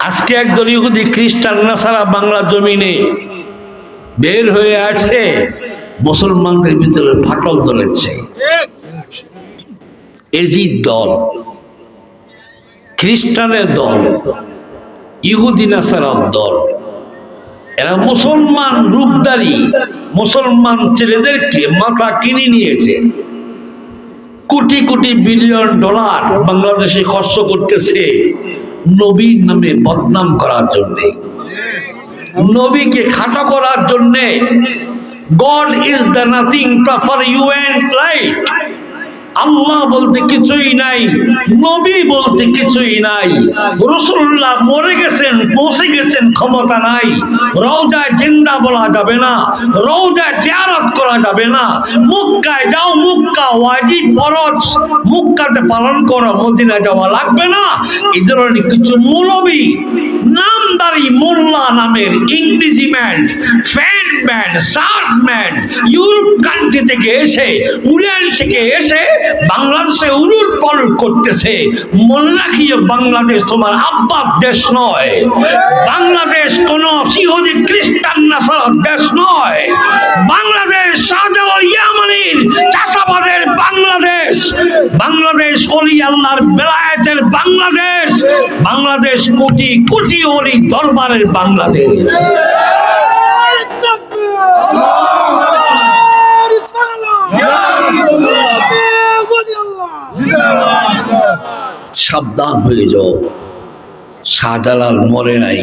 আজকে একদল ইহুদি খ্রিস্টান নাসারা বাংলা জমিনে বের হয়ে আসছে, মুসলমানদের ভিতরে ফাটল ধরেছে। এজিদ দল, খ্রিস্টানের দল, ইহুদি নাসারার দল, এরা মুসলমান রূপদারি মুসলমান ছেলেদেরকে মাথা কিনে নিয়েছে। কোটি কোটি বিলিয়ন ডলার বাংলাদেশে খরচ করতেছে নবীর নামে বদনাম করার জন্য, নবীকে খাটো করার জন্য। God is the nothing for you and right. আল্লাহ বলতে কিছুই নাই, নবী বলতে কিছুই নাই। রাসূলুল্লাহ মরে গেছেন, পৌঁছে গেছেন, ক্ষমতা নাই। রওজায় জিন্দা বলা যাবে না, রওজায় জিয়ারত করা যাবে না। মক্কায় যাও, মক্কা ওয়াজিব ফরজ, মক্কাতে পালন করো, মদিনা যাওয়া লাগবে না। এই ধরনের কিছু মৌলবী নামদারি মোল্লা নামের ইংরেজি man, fan man, shirt man Europe country থেকে এসে, ইংল্যান্ড থেকে এসে বাংলাদেশে উলুট পালুট করতেছে। মনে রাখিও, বাংলাদেশ তোমার আব্বার দেশ নয়, বাংলাদেশ কোন ইহুদি খ্রিস্টান নাসারার দেশ নয়। বাংলাদেশ শাহজালাল ইয়ামানির চাষাবাদের বাংলাদেশ, বাংলাদেশ ওলি আল্লাহর বেলায়েতের বাংলাদেশ, বাংলাদেশ কোটি কোটি ওলি দরবারের বাংলাদেশ। সাবধান হয়ে যাও, শাহজালাল মরে নাই,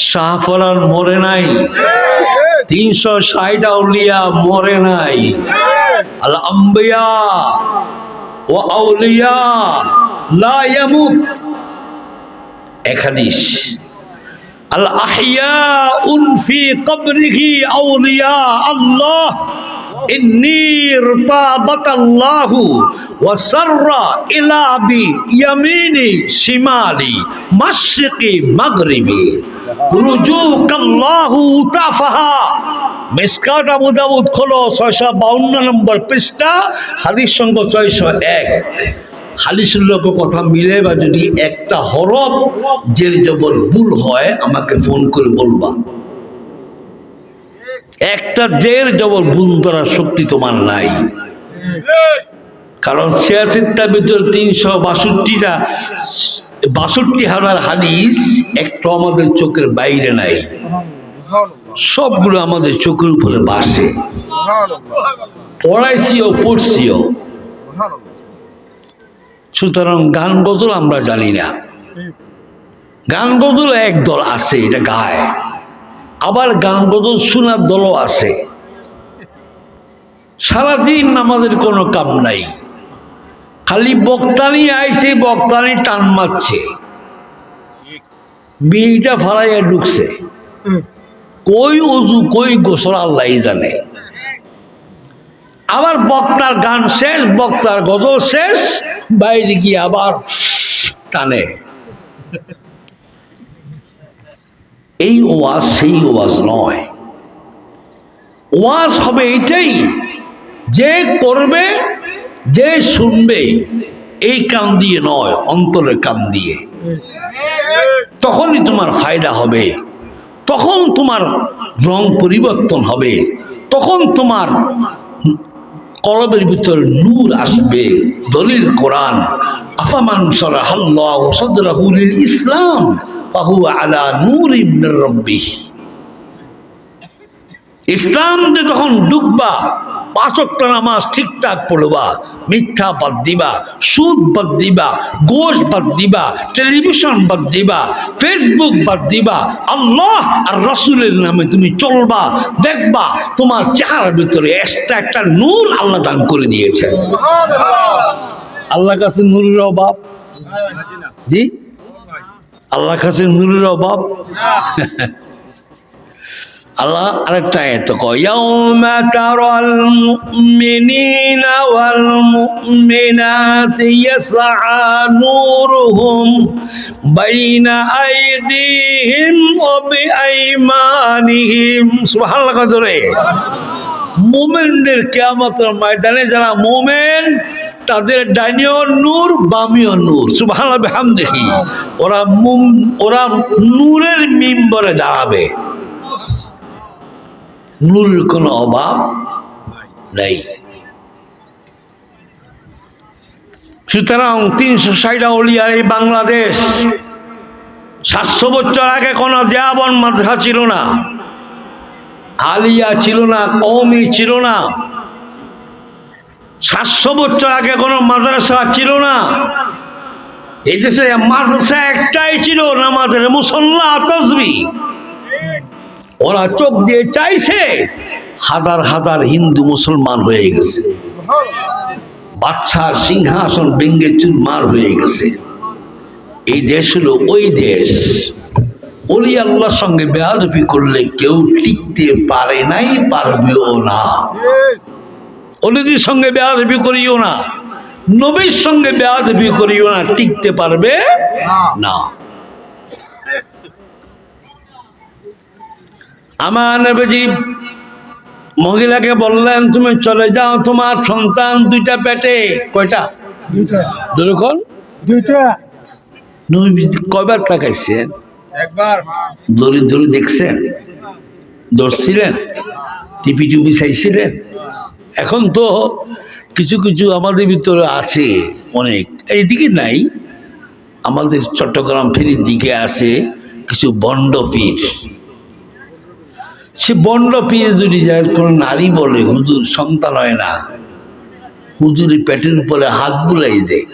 শাহফরান মরে নাই, 360 আউলিয়া মরে নাই। আল আম্বিয়া ওয়া আউলিয়া লা ইয়ামুত। এক হাদিস, আল আহিয়াউন ফি কবরিহি আউলিয়া আল্লাহ ইন্নী ইরতাবাতাল্লাহু ওয়া সাররা ইলা বি ইয়ামিনি শিমালি মাশরিকি মাগরিবি রুজুকাল্লাহু তাফাহা। মিসকাত আবু দাউদ খোলো 652 নম্বর পৃষ্ঠা, হাদিস সংখ্যা 601। হাদিসের লোক কথা মিলে বা যদি একটা হরফ জের জবর ভুল হয় আমাকে ফোন করে বলবা। একটা জের জবর ভুল করার শক্তি তোমার নাই, কারণ 86টার ভিতরে 362 হাদিস একটা আমাদের চোখের বাইরে নাই, সবগুলো আমাদের চোখের উপরে বাসে। পড়াইছিও, পড়ছিও। সুতরাং গান গজল আমরা জানি না। গান গজল এক দল আছে, এটা গায়। আবার গান গজল শোনার দলও আছে। সারাদিন আমাদের কোনো কাম নাই, খালি বক্তানি আইছে, বক্তানি টান মারছে, বিড়িটা ফালাইয়া ঢুকছে। কই অজু, কই গোসল আল্লাহ জানে। আবার বক্তার গান শেষ, বক্তার গজল শেষ, বাইরে গিয়ে আবার টানে। এই ওয়াজ সেই ওয়াজ নয়। ওয়াজ হবে এইটাই, যে করবে, যে শুনবে, এই কান দিয়ে নয়, অন্তরের কান দিয়ে। তখনই তোমার ফায়দা হবে, তখন তোমার রং পরিবর্তন হবে, তখন তোমার কলবের ভিতরে নূর আসবে। দলিল কোরআন, আফামান শারাহাল্লাহু সাদরাহু লিল ইসলাম ফাহুয়া আলা নূরিম মির রাব্বিহ। ইসলামে তখন ডুববা, 5 ওয়াক্ত নামাজ ঠিকঠাক পড়বা, মিথ্যা বাদ দিবা, সুদ বাদ দিবা, গোশ বাদ দিবা, টেলিভিশন বাদ দিবা, ফেসবুক বাদ দিবা, আল্লাহ আর রাসূলের নামে তুমি চলবা, দেখবা তোমার চেহারার ভিতরে একটা নূর আল্লাহ দান করে দিয়েছে। আল্লাহর কাছে নূরের অভাব? জি, আল্লাহর কাছে নূরের অভাব? আল্লাহ আরেকটা আয়াত কয়, ইয়াউমা তারাল মুমিনিনা ওয়াল মুমিনাতি ইয়াসআ নূরুহুম বাইনা আইদিহিম ওয়া বিআইমানিহিম। সুবহানাল্লাহ। মোমেনদের কিয়ামতের ময়দানে যারা মোমেন তাদের ডাইনিও নূর বামিও নূর সুবহানাল্লাহ বিহামদিহি ওরা নূরের মিম্বরে দাঁড়াবে নূরের কোনো অভাব নাই সুতরাং 360 আউলিয়ার এই বাংলাদেশ 700 বছর আগে কোনো দেওবন্দ মাদ্রাসা ছিল না আলিয়া ছিল না কওমি ছিল না 700 বছর আগে কোনো মাদ্রাসা ছিল না এই দেশে মাদ্রাসা একটাই ছিল নামাজের মুসল্লা তাসবিহ ওরা চোখ দিয়ে চাইছে হাজার হাজার হিন্দু মুসলমান হয়ে গেছে বাদশার সিংহাসন ভেঙে চুরমার হয়ে গেছে এই দেশ হলো ওই দেশ ওলি আল্লাহর সঙ্গে বেয়াদবি করলে কেউ টিকতে পারে নাই পারবেও না ওলিদের সঙ্গে বেয়াদবি করিও না নবীর সঙ্গে বেয়াদবি করিও না টিকতে পারবে না আমার নবীজি মহিলাকে বললেন তুমি চলে যাও তোমার সন্তান দুইটা পেটে কয়টা দুইটা নবী কয়বার তাকাইছেন একবার দড়ি দড়ি দেখছেন ধরছিলেন টিপি টিপি চাইছিলেন এখন তো কিছু কিছু আমাদের ভিতরে আছে অনেক এইদিকে নাই আমাদের চট্টগ্রাম ফেরির দিকে আছে কিছু বন্ড পীর সে বন্ড পীর যদি যায় কোনো নারী বলে হুজুর সন্তান হয় না হুজুরি পেটের উপরে হাত বুলাই দেয়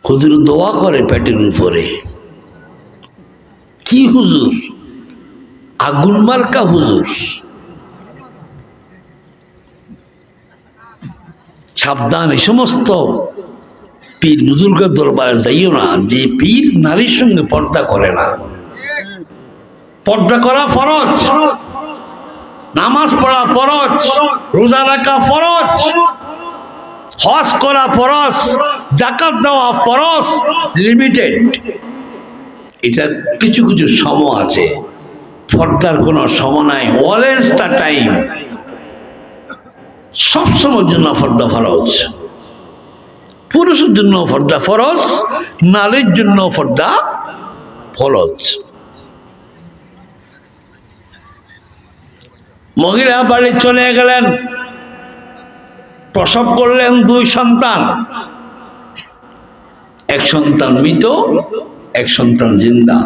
হুজুর দোয়া করে পেটের উপরে কি হুজুর আগুন মার্কা হুজুর সাবধান এই সমস্ত পীর বুজুর্গের দরবারে যাইও না যে পীর নারীর সঙ্গে পর্দা করে না পর্দা করা ফরজ নামাজ পড়া ফরজ রোজা রাখা ফরজ হজ করা ফরজ যাকাত দেওয়া ফরজ লিমিটেড এটা কিছু কিছু সম আছে পর্দার কোনো সম নাই অলওয়েজ দ্য টাইম সবসময়ের জন্য পর্দা ফরজ পুরুষের জন্য পর্দা ফরজ নারীর জন্য পর্দা ফরজ মহিলা বাড়ি চলে গেলেন প্রসব করলেন 2 সন্তান এক সন্তান মৃত এক সন্তান জিন্দা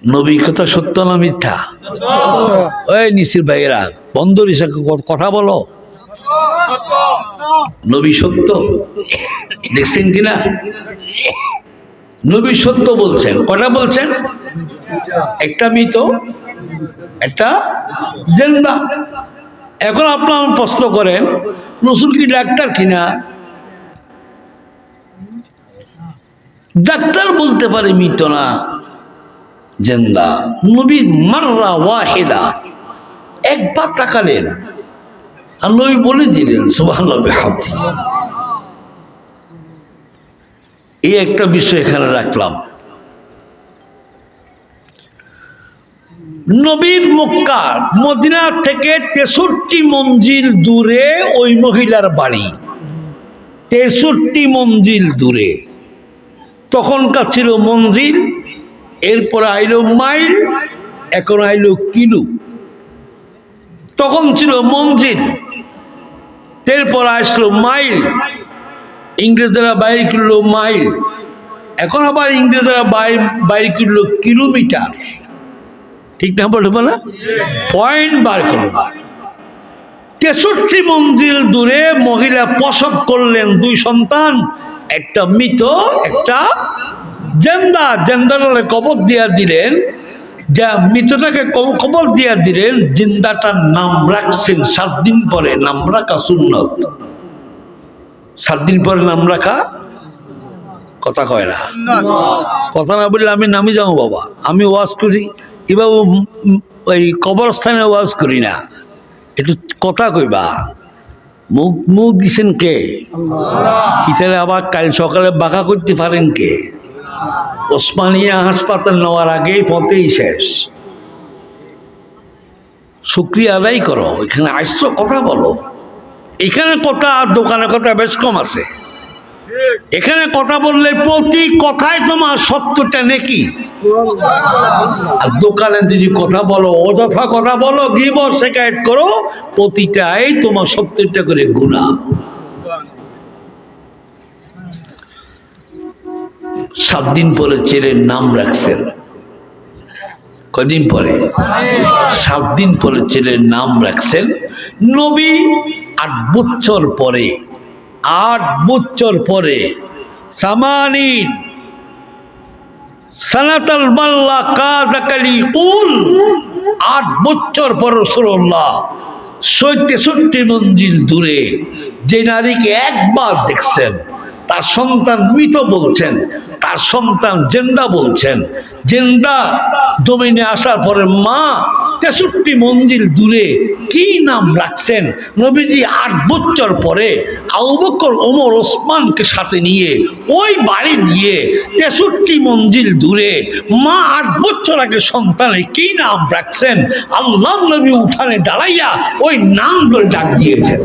নবীর কথা সত্য না মিথ্যা ওই নিসির ভাইয়েরা বন্ধুর হিসেবে কথা বলো নবী সত্য দেখছেন কিনা নবী সত্য বলছেন কটা বলছেন একটা মৃত একটা জিন্দা এখন আপনারা প্রশ্ন করেন রসুল কি ডাক্তার কিনা ডাক্তার বলতে পারে মৃত না জিন্দা নবী মাররা ওয়াহিদা একবার তাকালেন আর নবী বলে দিলেন সুবহানাল্লাহ বিহামদিহি এই একটা বিষয় এখানে রাখলাম নবীর মক্কা মদিনা থেকে 63 মঞ্জিল দূরে ওই মহিলার বাড়ি 63 মঞ্জিল দূরে তখনকার ছিল মঞ্জিল এরপর আইলো মাইল এখন আইলো কিলো তখন ছিল মঞ্জিল এরপর আসলো মাইল ইংরেজরা বাইরে করলো মাইল এখন আবার ইংরেজরা বাইরে করলো কিলোমিটার ঠিক না বলতে বলে পয়েন্ট বার করলো 63 মঞ্জিল দূরে মহিলা প্রসব করলেন 2 সন্তান একটা মৃত একটা জিন্দা জিন্দাটাকে কবর দিয়া দিলেন যা মৃতটাকে কবর দিয়া দিলেন জিন্দাটার নাম রাখছেন 7 দিন পরে নাম রাখা সুন্নত 7 দিন পরে নাম রাখা কথা কয় না কথা না বললে আমি নামি যাবো বাবা আমি ওয়াজ করি এবার ওই কবরস্থানে ওয়াজ করি না একটু কথা কইবা মুখ দিছেন কে এটারে আবার কাল সকালে বাঁকা করতে পারেন কে ওসমানিয়া হাসপাতাল নেওয়ার আগেই পথেই শেষ। শুকরিয়া আদায় করো, এখানে আসছো কথা বলো। এখানে কথা আর দোকানে কথা বেশ কম আছে। এখানে কথা বললে প্রতি কথায় তোমার 70টা নেকি, আর দোকানে যদি কথা বলো, অযথা কথা বলো, গিবত শিকায়েত করো, প্রতিটাই তোমার 70টা করে গুনাহ। 7 দিন পরে ছেলের নাম রাখছেন। কদিন পরে? 7 দিন পরে ছেলের নাম রাখছেন। নবী 8 বছর পরে, 8 বছর পরে, সামানিন সানাতাল মাল্লা কাযাকালি কুল, 8 বছর পর রাসূলুল্লাহ 63 মঞ্জিল দূরে যে নারীকে একবার দেখছেন, তার সন্তান মৃত বলছেন, তার সন্তান জেন্দা বলছেন। জেন্দা জমিনে আসার পরে মা 63 মঞ্জিল দূরে কি নাম রাখছেন? নবীজি 8 বছর পরে আবু বকর, ওমর, ওসমানকে সাথে নিয়ে ওই বাড়ি দিয়ে 63 মঞ্জিল দূরে মা 8 বছর আগে সন্তানে কি নাম রাখছেন, আল্লাহ নবী উঠানে দাঁড়াইয়া ওই নাম ধরে ডাক দিয়েছেন।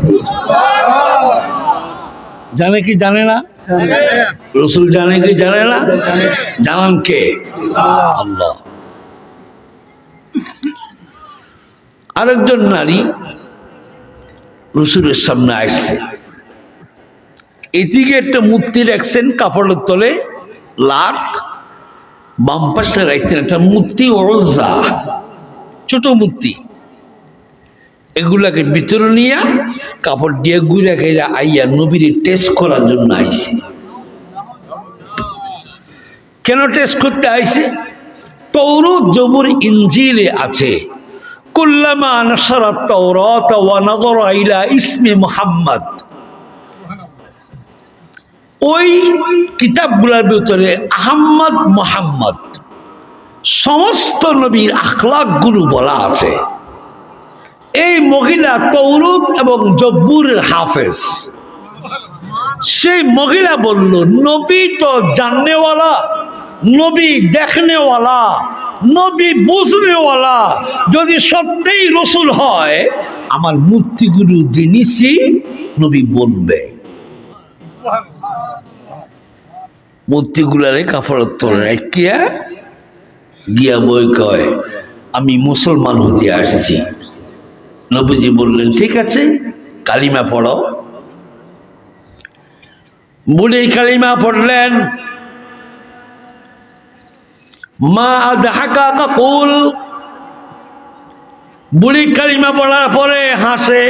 জানে কি জানে না? রসুল জানে কি জানে না? জানান কে? আল্লাহ। আরেকজন নারী রসুলের সামনে আসছে, এদিকে একটা মূর্তি রাখছেন কাপড়ের তলে লাট, বাম পাশে রাখতেন একটা মূর্তি ওরজা, ছোট মূর্তি। এগুলাকে ভিতরে নিয়ে কাপড় দিয়ে গুড়া খেয়ে আইয়া নবীর টেস্ট করার জন্য আইছে। কেন টেস্ট করতে আইছে? তৌরাত, জবুর, ইনজিলে আছে কুল্লামা নাশারাত তাওরাত ওয়া নাযারা ইলা ইসমি মুহাম্মদ, ওই কিতাবগুলোর ভিতরে আহমদ, মুহাম্মদ সমস্ত নবীর আখলাকগুলো বলা আছে। এই মহিলা তৌরাত এবং জব্বুরের হাফেজ। সেই মহিলা বলল, নবী তো জাননেওয়ালা, নবী দেখনেওয়ালা, নবী বুঝনেওয়ালা, যদি সত্যিই রসুল হয় আমার মূর্তিগুলো দিনিসি নবী বলবে। মূর্তিগুলারে কাপড়ের তলে রাখিয়া গিয়া বই কয়, আমি মুসলমান হতে আসছি। নবীজি বললেন, ঠিক আছে, কালিমা পড়ো। বুড়ি কালিমা পড়লেন। মা আদহাকা কাকুল, বুড়ি কালিমা পড়ার পরে হাসে।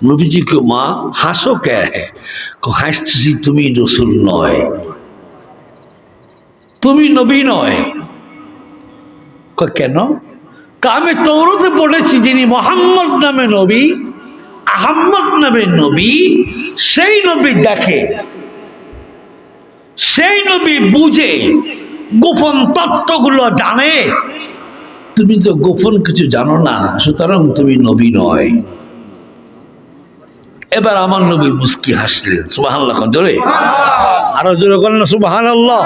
নবীজি কে, মা হাসো কে? হাসছি, তুমি রসুল নয়, তুমি নবী নয়। কেন? আমি তৌরাতে পড়েছি যিনি মুহাম্মদ নামে নবী, আহম্মদ নামে নবী, সেই নবী দেখে, সেই নবী বুঝে, গোপন তত্ত্বগুলো জানে। তুমি তো গোপন কিছু জানো না, সুতরাং তুমি নবী নয়। এবার আমার নবী মুস্কি হাসলেন। সুবহানাল্লাহ, জোরে, আরো জোরে করেন না সুবহানাল্লাহ।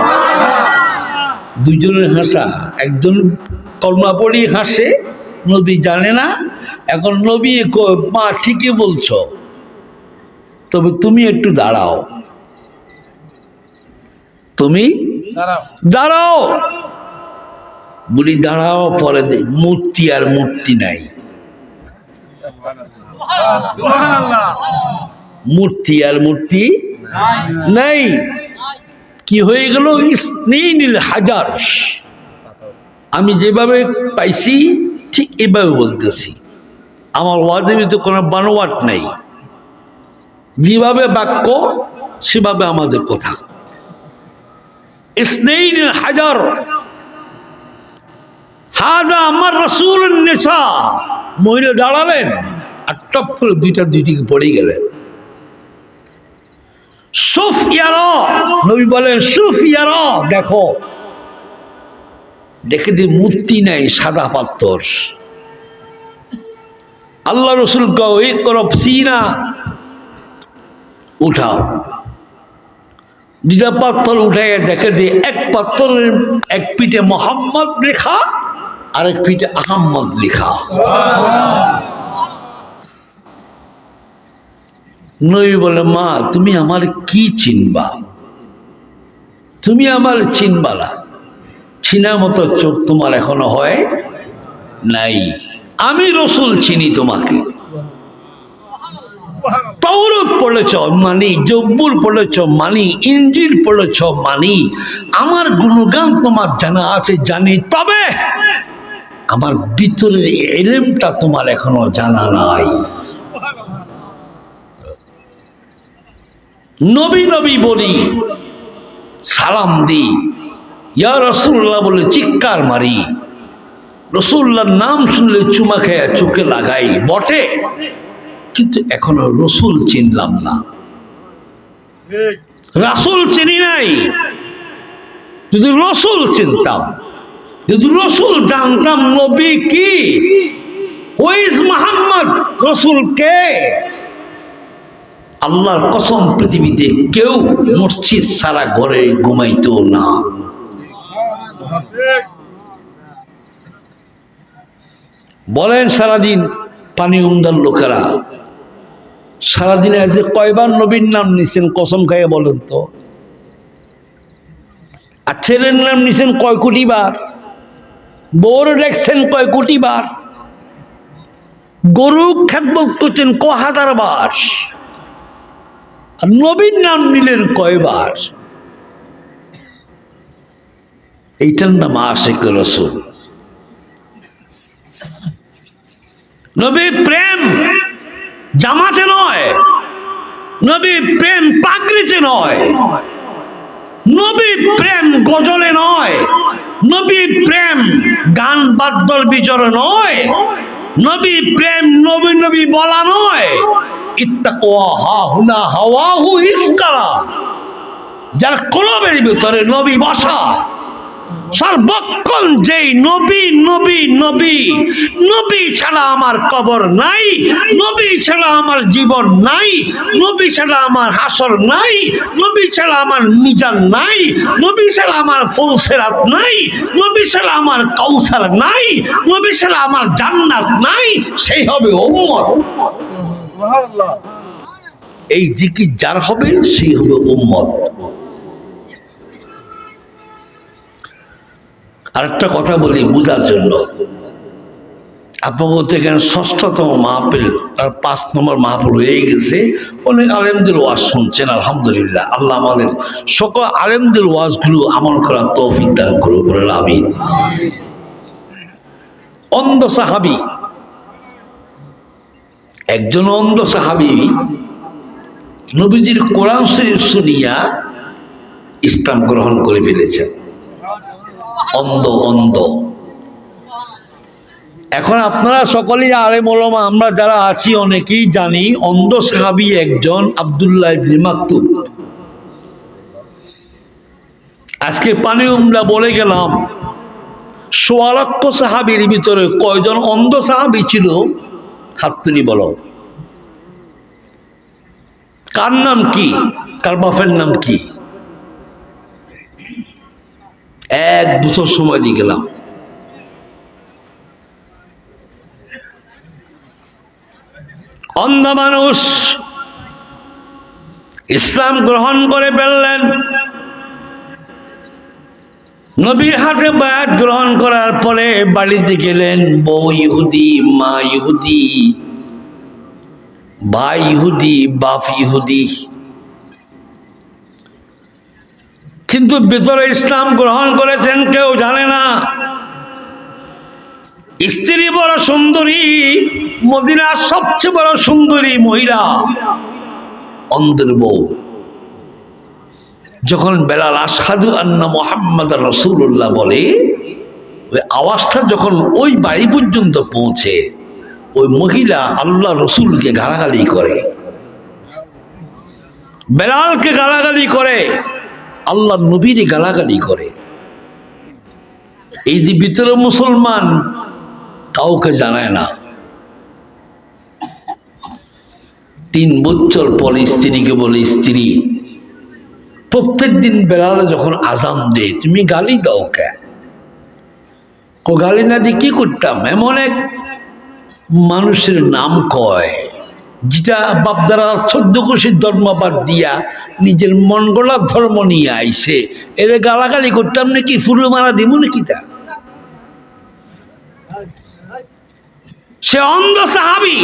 দুইজনের হাসা, একজন কলমা পড়ি হাসে, নবী জানে না। এখন নবী কয়, মা ঠিকই বলছো, তবে তুমি একটু দাঁড়াও, তুমি দাঁড়াও। বুড়ি দাঁড়াও, পরে মূর্তি আর মূর্তি নাই, মূর্তি আর মূর্তি নাই। কি হয়ে গেল? ইসনিল হাজার। আমি যেভাবে পাইছি ঠিক এভাবে বলতেছি, আমার ওয়াজিবে তো কোনো বানোয়াট নাই, যেভাবে বাক্য সেভাবে আমাদের কথা। ইসনিল হাজার হাদা আমার রাসূল নিসা। মহিলা দাঁড়ালেন আর টপ করে দুইটিকে পড়ে গেলেন। সুফিয়ারা, নবী বলেন, সুফিয়ারা দেখো, দেখে দি মূর্তি নাই, সাদা পাথর। আল্লাহ রসুল কও, ইকরব সিনা, উঠাও। দুটা পাথর উঠাইয়া দেখে দিয়ে এক পাথরের এক পিঠে মোহাম্মদ লেখা আর এক পিঠে আহম্মদ লেখা। নবী বলে, মা তুমি আমার কি চিনবা? তুমি আমার চিনবা না, চিনার মতো চোখ তোমার এখনো হয় নাই। আমি রসুল চিনি তোমাকে। তাওরাত পড়েছ মানি, জব্বুর পড়েছ মানি, ইনজিল পড়েছ মানি, আমার গুণগান তোমার জানা আছে জানি, তবে আমার ভিতরের ইলমটা তোমার এখনো জানা নাই। নবী নবী বলি, সালাম দি, ইয়া রাসূলুল্লাহ বলে চিৎকার মারি, রাসূলুল্লাহর নাম শুনলে চুমা খেয়ে চোখে লাগাই বটে, কিন্তু এখনো রসুল চিনলাম না, রাসূল চিনি নাই। যদি রসুল চিনতাম, যদি রসুল জানতাম নবী কি, হু ইজ মুহাম্মদ, রসুল কে, আল্লাহর কসম পৃথিবীতে কেউ মসজিদ সারা ঘরে ঘুমাইতো না। বলেন সারাদিন পানি উমদার লোকেরা সারাদিনে আজকে কয়বার নবীর নাম নিছেন কসম খাইয়ে বলেন তো? আর ছেলের নাম নিছেন কয় কোটি বার, বউর দেখছেন কয় কোটি বার, গরু খেদমত করছেন ক হাজার বার, আর নবীর নাম নিলেন কয়বার? এইটার নাম আশিক রাসূল। নবী প্রেম জামাতে নয়, নবী প্রেম পাগড়িতে নয়, নবী প্রেম গজলে নয়, নবী প্রেম গান বাদ্যর বিচরে নয়, নবী প্রেম নবী নবী বলা নয়। ইত্তাকওয়া হাহুনা হাওয়াহু ইসকারা, যার কলবের ভিতরে নবী বসা, সর্বক্ষণ যেই নবী নবী নবী, নবী ছাড়া আমার কবর নাই, নবী ছাড়া আমার জীবন নাই, নবী ছাড়া আমার হাসর নাই, নবী ছাড়া আমার মিজান নাই, নবী ছাড়া আমার ফুলসিরাত নাই, নবী ছাড়া আমার কাউসার নাই, নবী ছাড়া আমার জান্নাত নাই, সেই হবে উম্মত। সুবহানাল্লাহ। এই জিকির যার হবে সেই হবে উম্মত। আরেকটা কথা বলি বুঝার জন্য, আপনার এখানে ৬ষ্ঠতম মাহফিল আর ৫ নম্বর মাহফিল হয়ে গেছে। অনেক আলেমদের ওয়াজ শুনছেন, আলহামদুলিল্লাহ। আল্লাহ আমাদের সকল আলেমদের ওয়াজগুলো আমল করার তৌফিক দান করুন, বলেন আমিন। অন্ধ সাহাবী, একজন অন্ধ সাহাবী নবীজির কোরআন শরীফ শুনিয়া ইসলাম গ্রহণ করে ফেলেছেন। অন্ধ অন্ধ। এখন আপনারা সকলেই আলেম ওলামা আমরা যারা আছি অনেকেই জানি অন্ধ সাহাবী একজন আব্দুল্লাহ ইবনে মাকতুম। আজকে পানি উমরা বলে গেলাম ১৬ লক্ষ সাহাবীর ভিতরে কয়জন অন্ধ সাহাবী ছিল? হাত তুলি বলো। কার নাম কি, কার বাপের নাম কি? ১ বছর সময় দিয়ে গেলাম। অন্ধ মানুষ ইসলাম গ্রহণ করে ফেললেন। নবীর হাতে বায়াত গ্রহণ করার পরে বাড়িতে গেলেন। বউ ইহুদি, মা ইহুদি, ভাই ইহুদি, বাপ ইহুদি, কিন্তু ভিতরে ইসলাম গ্রহণ করেছেন কেউ জানে না। স্ত্রী বড় সুন্দরী, মদিনার সবচেয়ে বড় সুন্দরী মহিলা, অন্ধের বউ। যখন বেলাল আশহাদু আন্না মুহাম্মাদার রাসূলুল্লাহ বলে, ওই আওয়াজটা যখন ওই বাড়ি পর্যন্ত পৌঁছে, ওই মহিলা আল্লাহ রসুলকে গালাগালি করে, বেলালকে গালাগালি করে, আল্লাহ নবীর গালাগালি করে। এই ভিতরে মুসলমান কাউকে জানায় না। ৩ বছর পর স্ত্রীকে বলে, স্ত্রী প্রত্যেক দিন বেলালে যখন আজান দে তুমি গালি দাও কে? ও গালি না দিয়ে কি করতাম? এমন এক মানুষের নাম কয় যেটা বাপদারা 14 কোষের ধর্মবাদ দিয়া নিজের মন গড়া ধর্ম নিয়ে আইছে, এর গালাগালি করতাম নাকি? ফুরু মারা দিব নাকি? তা সে অন্ধ সাহাবী,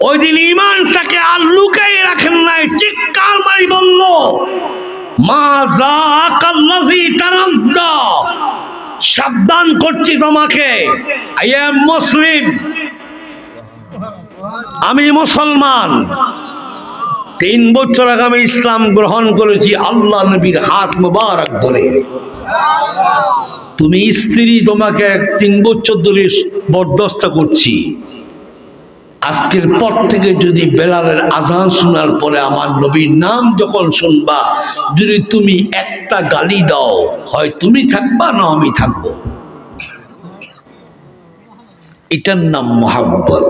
ওই দিন ইমানটাকে আর লুকাই রাখেন নাই, চিৎকার মারি বলল, মা যাকাল্লাযী তারাদ্দা, সাবধান করছি তোমাকে, আই এম মুসলিম, আমি মুসলমান। 3 বছর আগে আমি ইসলাম গ্রহণ করেছি আল্লাহ নবীর হাত মোবারক ধরে। তুমি স্ত্রী, তোমাকে 3 বছর ধরে বরদাস্ত করছি, আজকের পর থেকে যদি বেলালের আজান শোনার পরে আমার নবীর নাম যখন শুনবা, যদি তুমি একটা গালি দাও, হয় তুমি থাকবা না আমি থাকবো। এটার নাম মহব্বত,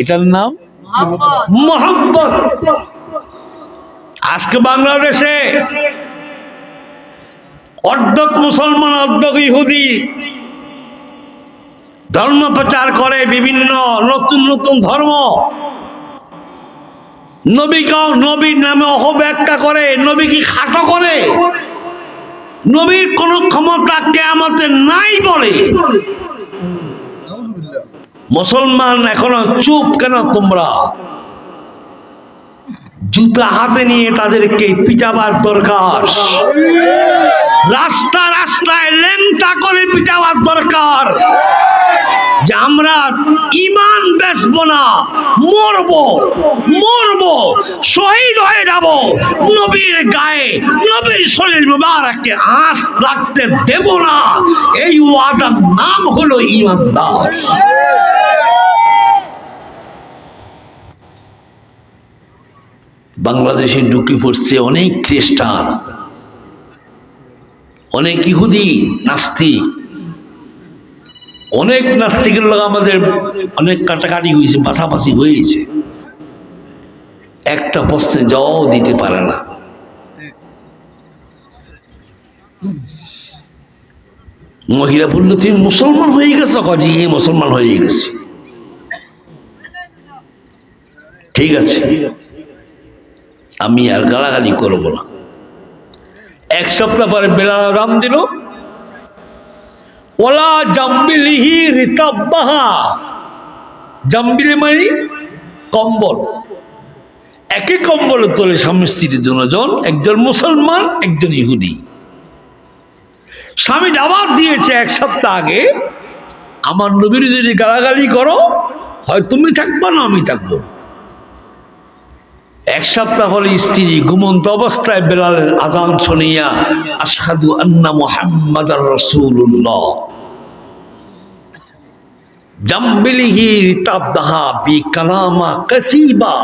এটার নাম মহব্বত। আজকে বাংলাদেশে অর্ধেক মুসলমান অর্ধেক ইহুদি ধর্ম প্রচার করে, বিভিন্ন নতুন নতুন ধর্ম, নবীকেও নবীর নামে অপব্যাখ্যা করে, নবীকে খাটো করে, নবীর কোন ক্ষমতা কিয়ামতে নাই বলে। মুসলমান এখনো চুপ কেন? তোমরা জুতা হাতে নিয়ে তাদেরকে পিটাবার দরকার, রাস্তা রাস্তায় লেংটা করে পিটাবার দরকার, যে আমরা ইমান বেচবো না, মরবো মরবো, শহীদ হয়ে যাব, নবীর গায়ে নবীর শরীর মুবারককে আঁচ লাগতে দেব না, এই ওয়াদার নাম হলো ঈমানদার। বাংলাদেশে ঢুকে পড়ছে অনেক খ্রিস্টান, অনেক ইহুদি, নাস্তিক, অনেক নাস্তিকের লোক আমাদের অনেক কাটাকাটি হয়েছে, পাশাপাশি হয়েছে, একটা প্রশ্নে জবাব দিতে পারে না। মহিলা বলল, তুমি মুসলমান হয়ে গেছো? জি মুসলমান হয়ে গেছি। ঠিক আছে, আমি আর গালাগালি করবো না। 1 সপ্তাহ পরে বেলাল রাম দিল, ওলা জাম্বিলিহি রিতাব্বাহা, জাম্বিলি মানে কম্বল, একই কম্বলে তোলে স্বামী স্ত্রী দুজন, একজন মুসলমান একজন ইহুদি। স্বামী দাওয়াত দিয়েছে 1 সপ্তাহ আগে, আমার নবীর যদি গালাগালি করো, হয় তুমি থাকবা না আমি থাকবো। 1 সপ্তাহ পরে স্ত্রী ঘুমন্ত অবস্থায় বেলালের আযান শুনিয়া আশহাদু আন্না মুহাম্মাদার রাসূলুল্লাহ, জাম্বিলিহি রিতাবদাহা বি কালামা কাসিবা,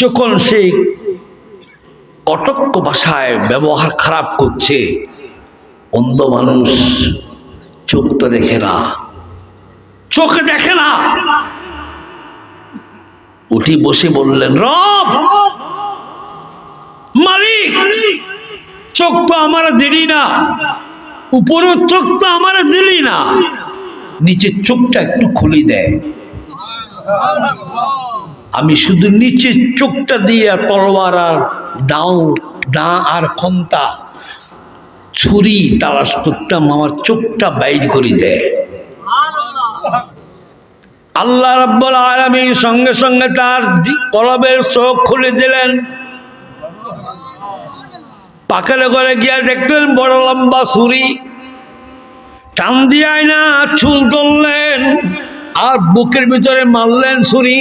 যখন সে কটক্ষ ভাষায় ব্যবহার খারাপ করছে, অন্ধ মানুষ চোখ তো দেখে না, চোখে দেখে না, উঠি বসে বললেন, রব মালিক, চোখ তো আমার দিলি না, উপরের চোখ তো আমার দিলি না, নিচের চোখটা একটু খুলে দেয়, আমি শুধু নিচের চোখটা দিয়ে তলোয়ার আর দা আর খন্তা ছুরি তালাশ করতাম, আমার চোখটা বাইর করে দেয়। আল্লাহ রাব্বুল আলামিন সঙ্গে সঙ্গে তার কলবের চোখ খুলে দিলেন। পাখালে ঘরে গিয়া দেখলেন বড় লম্বা ছুরি, টান দিয়াই না চুল ধরলেন আর বুকের ভিতরে মারলেন ছুরি,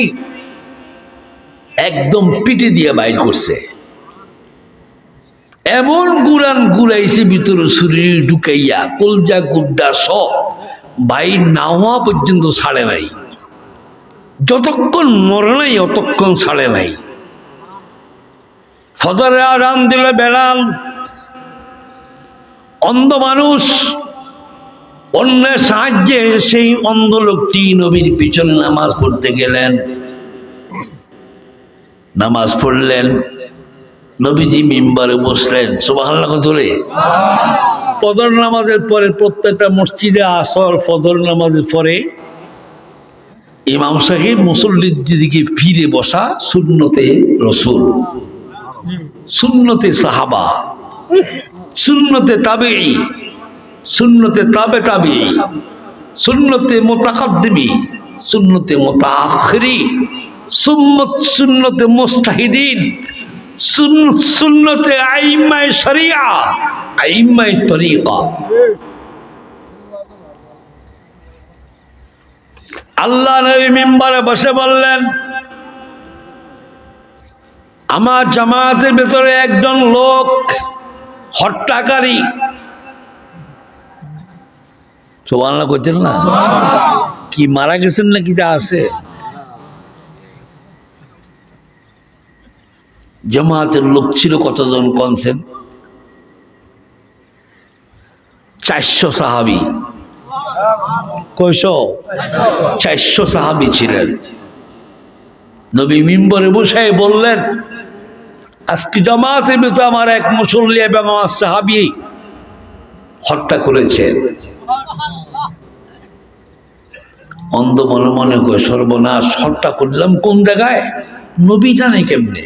একদম পিঠে দিয়ে বাইর করছে। এমন গুড়ান গুড়াইছে ভিতরে ছুরি ঢুকাইয়া, কলজা গুদ্দা সব বাইর না হওয়া পর্যন্ত ছাড়ে নাই, যতক্ষণ মরে নাই অতক্ষণ ছাড়ে নাই। ফজরের আযান দিল বেলাল, অন্ধ মানুষ, অন্যের সাহায্যে সেই অন্ধ লোকটি নবীর পিছনে নামাজ পড়তে গেলেন, নামাজ পড়লেন, নবীজি মিম্বারে বসলেন, সুবহানাল্লাহ ধরে। ফজর নামাজের পরে প্রত্যেকটা মসজিদে আসর ফজর নামাজের পরে ইমাম সাহেব মুসল্লির দিকে ফিরে বসা সুন্নতে রসুল, সুন্নতে সাহাবা, সুন্নতে তাবেঈ, সুন্নতে তাবে তাবেঈ, সুন্নতে মুতাকাদ্দিমি, সুন্নতে মুতাআখিরি, সুন্নতে মুস্তাহিদিন, সুন্নতে আইম্মায়ে শরিয়া, আইম্মায়ে তরিকা। আল্লাহ নবী মিম্বারে বসে বললেন, আমার জামাতের ভেতরে একজন লোক হত্যাকারী। সুবহানাল্লাহ কইতেন না? কি মারা গেছেন নাকি তা আছে? জামাতের লোক ছিল কতজন কনছেন? 400 সাহাবী। কয়শো? 400 সাহাবী ছিলেন। নবী মিম্বরে বসে বললেন, আজকে জামাতের ভিতরে আমার এক মুসল্লি এবং আমার সাহাবী হত্যা করেছেন। অন্ধ মনে মনে কয়, সর্বনাশ, হত্যা করলাম কোন জায়গায়? নবী জানে কেমনে?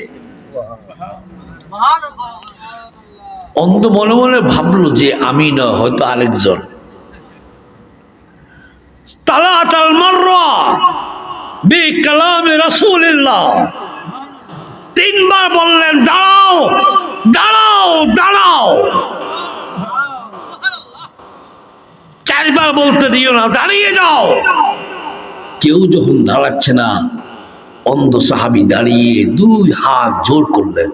অন্ধ মনে মনে ভাবলো যে আমি না, হয়তো আরেকজন। তালাতাল মাররা বিকালামে রাসূলুল্লাহ, 3 বার বললেন, দাঁড়াও দাঁড়াও দাঁড়াও। 4 বার বলতে দিও না, দাঁড়িয়ে যাও। কেউ যখন দাঁড়াচ্ছে না, অন্ধ সাহাবী দাঁড়িয়ে 2 হাত জোর করলেন,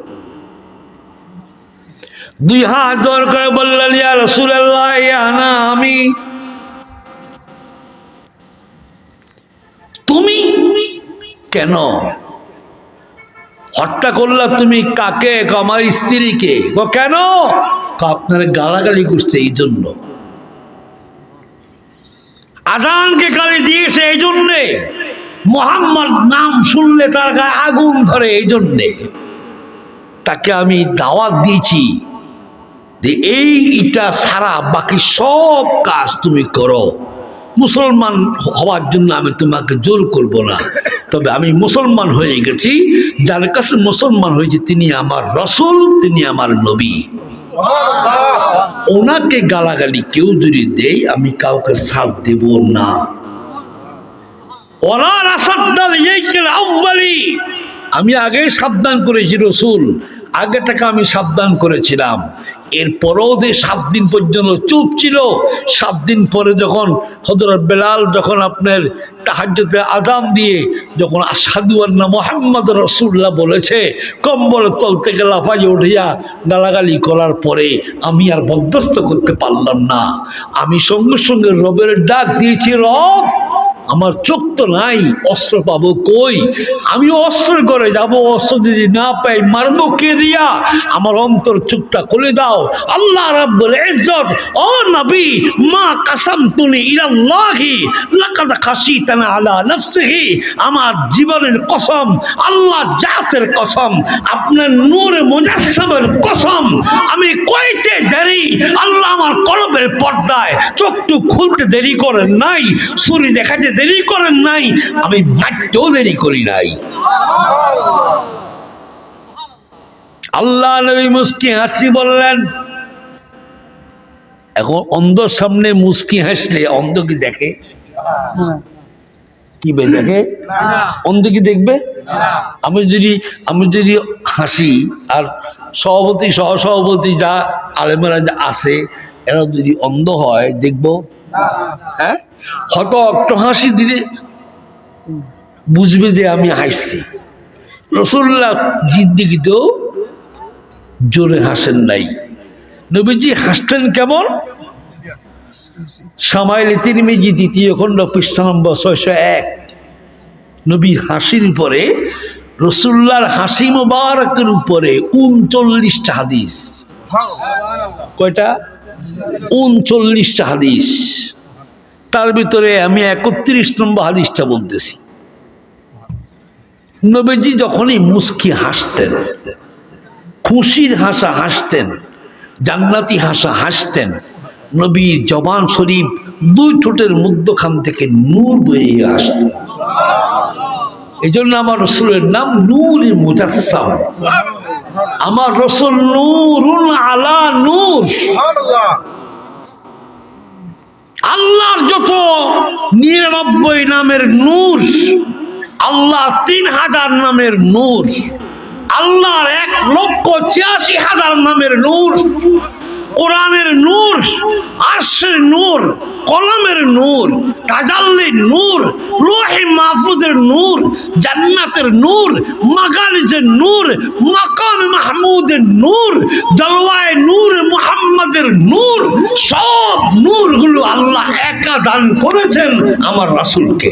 2 হাত জোর করে বললেন, ইয়া রাসূলুল্লাহ, ইয়া আমি। তুমি কেন হত্যা করলা? তুমি কাকে? আমার স্ত্রীকে। কেন? আপনার গালাগালি করছে এই জন্য, আজানকে গালি দিয়েছে এই জন্যে, মুহাম্মদ নাম শুনলে তার গায়ে আগুন ধরে এই জন্যে। তাকে আমি দাওয়াত দিয়েছি যে এইটা ছাড়া বাকি সব কাজ তুমি করো, মুসলমান হওয়ার জন্য আমি তোমাকে জোর করব না। তবে আমি মুসলমান হয়ে গেছি, যার কাছে মুসলমান হয়েছে তিনি আমার রাসূল, তিনি আমার নবী। ওনাকে গালাগালি কেউ যদি দেয়, আমি কাউকে ছাড় দেব না। ওলা রাসাদ্দাল ইয়াইকিল আউয়ালি, আমি আগেই সাবধান করেছি রসুল, আগে থেকে আমি সাবধান করেছিলাম। এরপরেও যে 7 দিন পর্যন্ত চুপ ছিল, 7 দিন পরে যখন হযরত বেলাল যখন আপনার তাহাজ্জুদে আযান দিয়ে যখন আশহাদু আন্না মুহাম্মাদুর রাসূলুল্লাহ বলেছে, কম্বলের তল থেকে লাফাইয়ে উঠিয়া গালাগালি করার পরে আমি আর বরদাস্ত করতে পারলাম না। আমি সঙ্গে সঙ্গে রবের ডাক দিয়েছি, রব আমার চোখ তো নাই, অস্ত্র পাবো কই? আমি অস্ত্র করে যাব, অস্ত্র যদি না পাই মারবো কে দিয়া? আমার অন্তর চোখটা খুলে দাও। আল্লাহ রাব্বুল ইজ্জত, ও নবী, মা কাসামতুনি ইলাল্লাহি লাকাদ খাশিতানা আলা নাফসিহি, আমার জীবনের কসম, আল্লাহ জাতের কসম, আপনার নূরে মুজাসসামের কসম, আমি কইতে দেরি, আল্লাহ আমার কলবের পর্দায় চোখটু খুলতে দেরি করেন নাই, ছুরি দেখাতে দেরি করেন নাই, আমি মারতেও দেরি করি নাই। আল্লাহ নবী মুস্কি হাসি বললেন। এখন অন্ধর সামনে মুস্কি হাসলে অন্ধ কি দেখে? কি দেখে? অন্ধ কি দেখবে? আমি যদি হাসি আর সভাপতি সহসভাপতি যা আলেমেরা যা আছে, এরা যদি অন্ধ হয় দেখবো? হ্যাঁ, হয়তো একটু হাসি দিলে বুঝবে যে আমি হাসছি। রাসূলুল্লাহ জিন্দেগিতেও জোরে হাসেন নাই। নবীজি হাসতেন কেমন? শামাইলে তিরমিজি 3য় খণ্ড পৃষ্ঠা নম্বর 601, নবীর হাসির উপরে, রাসূলুল্লাহর হাসি মোবারকের উপরে 39টা হাদিস। কয়টা? 39টা হাদিস। তার ভিতরে আমি 31 নম্বর হাদিসটা বলতেছি। নবীজি যখনই মুস্কি হাসতেন, খুশির হাসা হাসতেন, জান্নাতি হাসা হাসতেন। নবীর জবান শরীফ দুই ঠোঁটের মধ্যখান থেকে নূর বয়ে আসত। এই জন্য আমার রসুলের নাম নূরে মুজাসসাম। আমার রসুল নূরুন আলা নূর। আল্লাহর যত 99 নামের নূর, আল্লাহ 3000 নামের নূর, আল্লাহর 1,86,000 নামের নূর, কোরআনের নূর, আরশের নূর, কলমের নূর, তাজাল্লির নূর, লোহে মাহফুজের নূর, জান্নাতের নূর, মাগারিজের নূর, মাকাম মাহমুদের নূর, জলওয়ায়ে নূর মুহাম্মাদের নূর, সব নূরগুলো আল্লাহ একা দান করেছেন আমার রাসূলকে।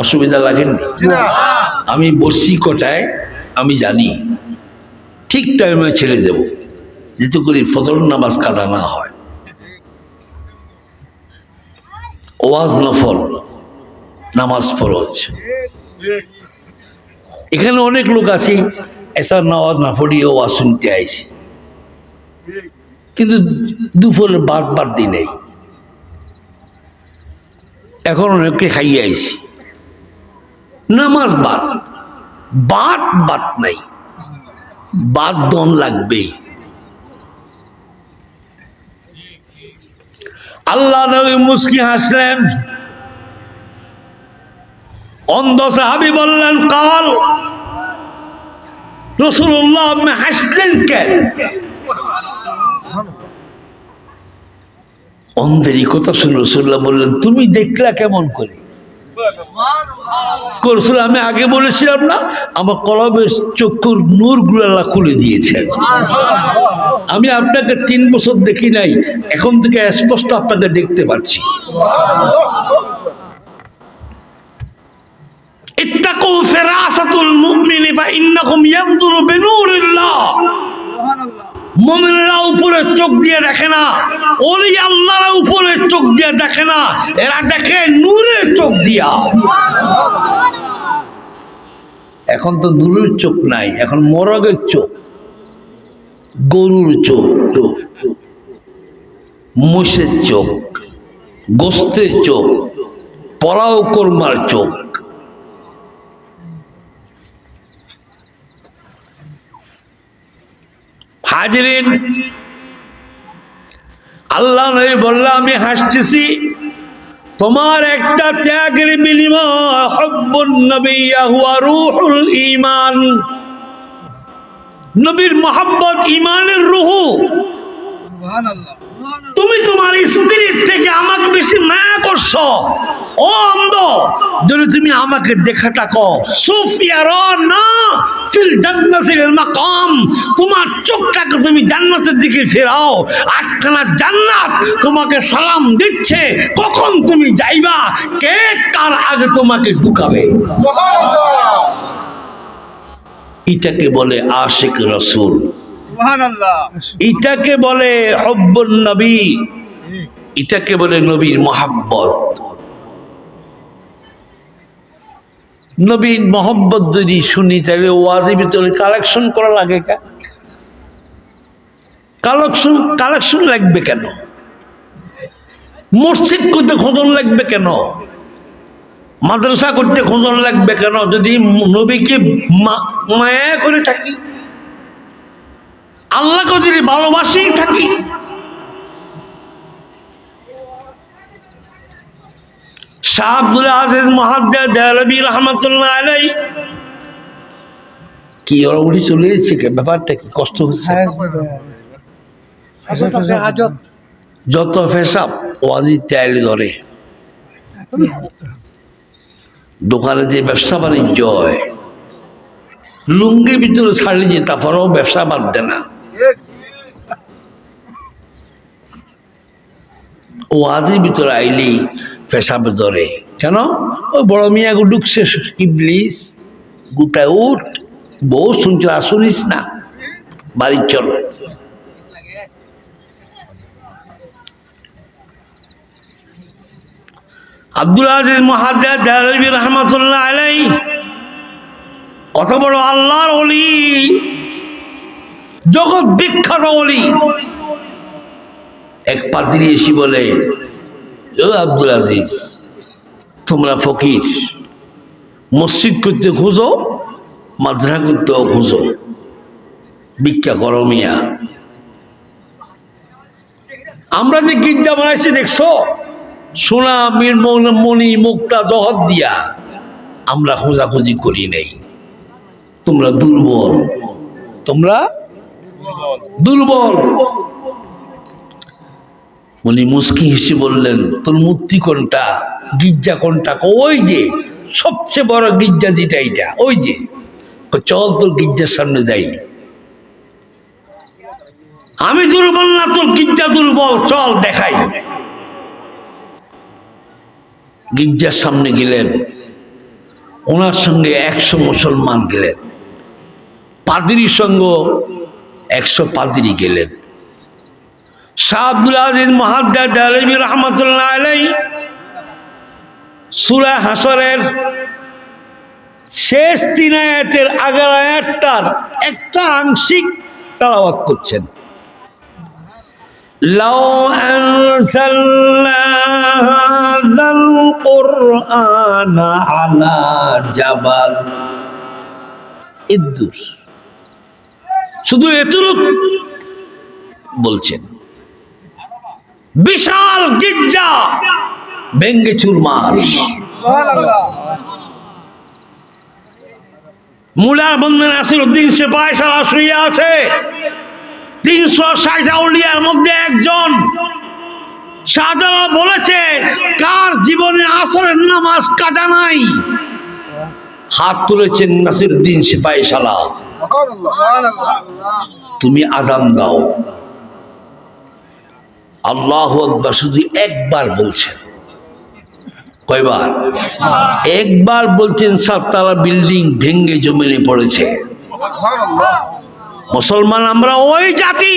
অসুবিধা লাগেনি? আমি বসছি কোটায়, আমি জানি ঠিক টাইমে ছেড়ে দেব, যেহেতু করি ফজর নামাজ কাজা না হয়। ওয়াজ নফল, নামাজ ফরজ। এখানে অনেক লোক আছে এসা নামাজ না পড়িয়ে ওয়াজ শুনতে আইছি, কিন্তু দুপুরে বারবার দিন নেই। এখন অনেককে খাইয়ে আইছি, নামাজ বাদ বাদ বাদ নাই, বাদ দন লাগবেই। আল্লাহ নবী মুস্কি হাসলেন। অন্ধ সাহাবী বললেন কাল রাসূলুল্লাহ, আপনি হাসলেন কেন? অন্ধেরই কথা শুনে রাসূলুল্লাহ বললেন, তুমি দেখলা কেমন করে? রাসূল, আমি আগে বলেছিলাম না, আমার কলবের চক্ষুর নূরগুলো আল্লাহ খুলে দিয়েছেন। আমি আপনাকে 3 বছর দেখি নাই, এখন থেকে স্পষ্ট আপনাকে দেখতে পাচ্ছি। ইত্তাকু ফিরাসাতুল মুমিনি ফাইন্নাকুম ইয়ানজুরু বিনূরিল্লাহ। মুমিনরা উপরে চোখ দিয়ে দেখে না, ওলি আল্লাহরা উপরে চোখ দিয়ে দেখে না, এরা দেখে নূরের চোখ দিয়া। এখন তো নূরের চোখ নাই, এখন মোরগের চোখ, গরুর চোখ, মোষের চোখ, গোস্তের চোখ, পোলাও কোরমার চোখ। হাজিরিন, আল্লাহ নবী বলল, আমি হাসতেছি তোমার একটা ত্যাগের বিনিময়। হুব্বুন নবিয়্যা হুয়া রূহুল ঈমান। নবীর মহব্বত ঈমানের রূহ। সুবহানাল্লাহ। তুমি তোমার স্ত্রীর থেকে আমাকে বেশি মায়া করছো। ও অন্ধ, যদি তুমি আমাকে দেখে থাকো, সুফিয়ারানা ফিল জান্নাতিল মাকাম, তোমার চোখটাকে তুমি জান্নাতের দিকে ফেরাও। 8খানা জান্নাত তোমাকে সালাম দিচ্ছে, কখন তুমি যাইবা, কে কার আগে তোমাকে ঢুকাবে। সুবহানাল্লাহ। এটাকে বলে আশিক রাসূল। সুবহানাল্লাহ। এটাকে বলে হুব্বুন নবী, এটাকে বলে নবীর মহব্বত। নবীর মহব্বত যদি শুনি, তাহলে ওয়াজের ভিতরে কালেকশন করা লাগে কেন? কালেকশন লাগবে কেন? মসজিদ করতে খোঁজন লাগবে কেন? মাদ্রাসা করতে খোঁজন লাগবে কেন? যদি নবীকে মায়া করে থাকি, আল্লাহকে যদি ভালোবাসেই থাকি। শাহ আব্দুল আজিজ মুহাদ্দিস দেহলভী রাহমাতুল্লাহ আলাইহি, কি ওরা উঠে চলে এসেছে, ব্যাপারটা কি কষ্ট হচ্ছে? যত ফেসাব ওয়াজি তেল ধরে, দোকানে যে ব্যবসা বাণিজ্য হয়, লুঙ্গির ভিতরে ছাড়লে যে তারপরেও ব্যবসা বাদ দেয় না। ওয়াজির ভিতরে আইলি পেশাব ধরে কেন? ওই বড় মিয়া ঢুকছে, ইবলিস গুটায় উঠ, বউ শুনছে, আসুনিস না, বাড়ি চল। আব্দুল আজিজ মুহাদ্দিস দেহলভী রাহমাতুল্লাহ আলাইহি কত বড় আল্লাহর ওলি, জগৎ বিখ্যাত ওলি। এক পাদ্রী এসে বলে, ও আব্দুল আজিজ, তোমরা ফকির, মসজিদ করতে খুঁজো, মাদ্রাসা করতেও খুঁজো, ভিক্ষা করো মিয়া। আমরা যে গির্জা বানাইছি দেখছো, সোনা মণি মুক্তা জহর দিয়া, আমরা খোঁজাখুঁজি করি নাই। তোমরা দুর্বল, তোমরা দুর্বল। উনি মুস্কি হেসে বললেন, তোর মূর্তি কোনটা, গির্জা কোনটা? ওই যে সবচেয়ে বড় গির্জা যেটা, এইটা ওই যে। চল তোর গির্জার সামনে যাই। আমি দুর্বল না, তোর গির্জা দুর্বল, চল দেখাই। গির্জার সামনে গেলেন, ওনার সঙ্গে 100 মুসলমান গেলেন, পাদ্রীর সঙ্গে 100 পাদ্রী গেলেন। শাহ আব্দুল আজিজ মুহাদ্দিস দেহলভী রাহমাতুল্লাহ আলাইহি সূরা হাসরের শেষ 3 আয়াতের আগের আয়াতটার একটা আংশিক তেলাওয়াত করছেন। লাউ আনসালনা হাযাল কুরআনা আলা জাবাল, ইদ্দুর, শুধু এতটুকু বলছেন। বিশাল গির্জা ভেঙ্গে চুরমার। মুলা বন্ধন নাসিরউদ্দিন সিপাহী সারা শুয়ে আছে। 360 আউলিয়ার মধ্যে একজন। শাহজালাল বলেছে, কার জীবনে আসরের নামাজ কাজা নাই? হাত তুলেছেন নাসিরউদ্দিন সিপাহী সালা। তুমি আজান দাও। আল্লাহু আকবার শুধু একবার বলছেন। কয়বার? একবার বলছেন। 7 তলা বিল্ডিং ভেঙ্গে জমিনে পড়েছে। মুসলমান আমরা ওই জাতি,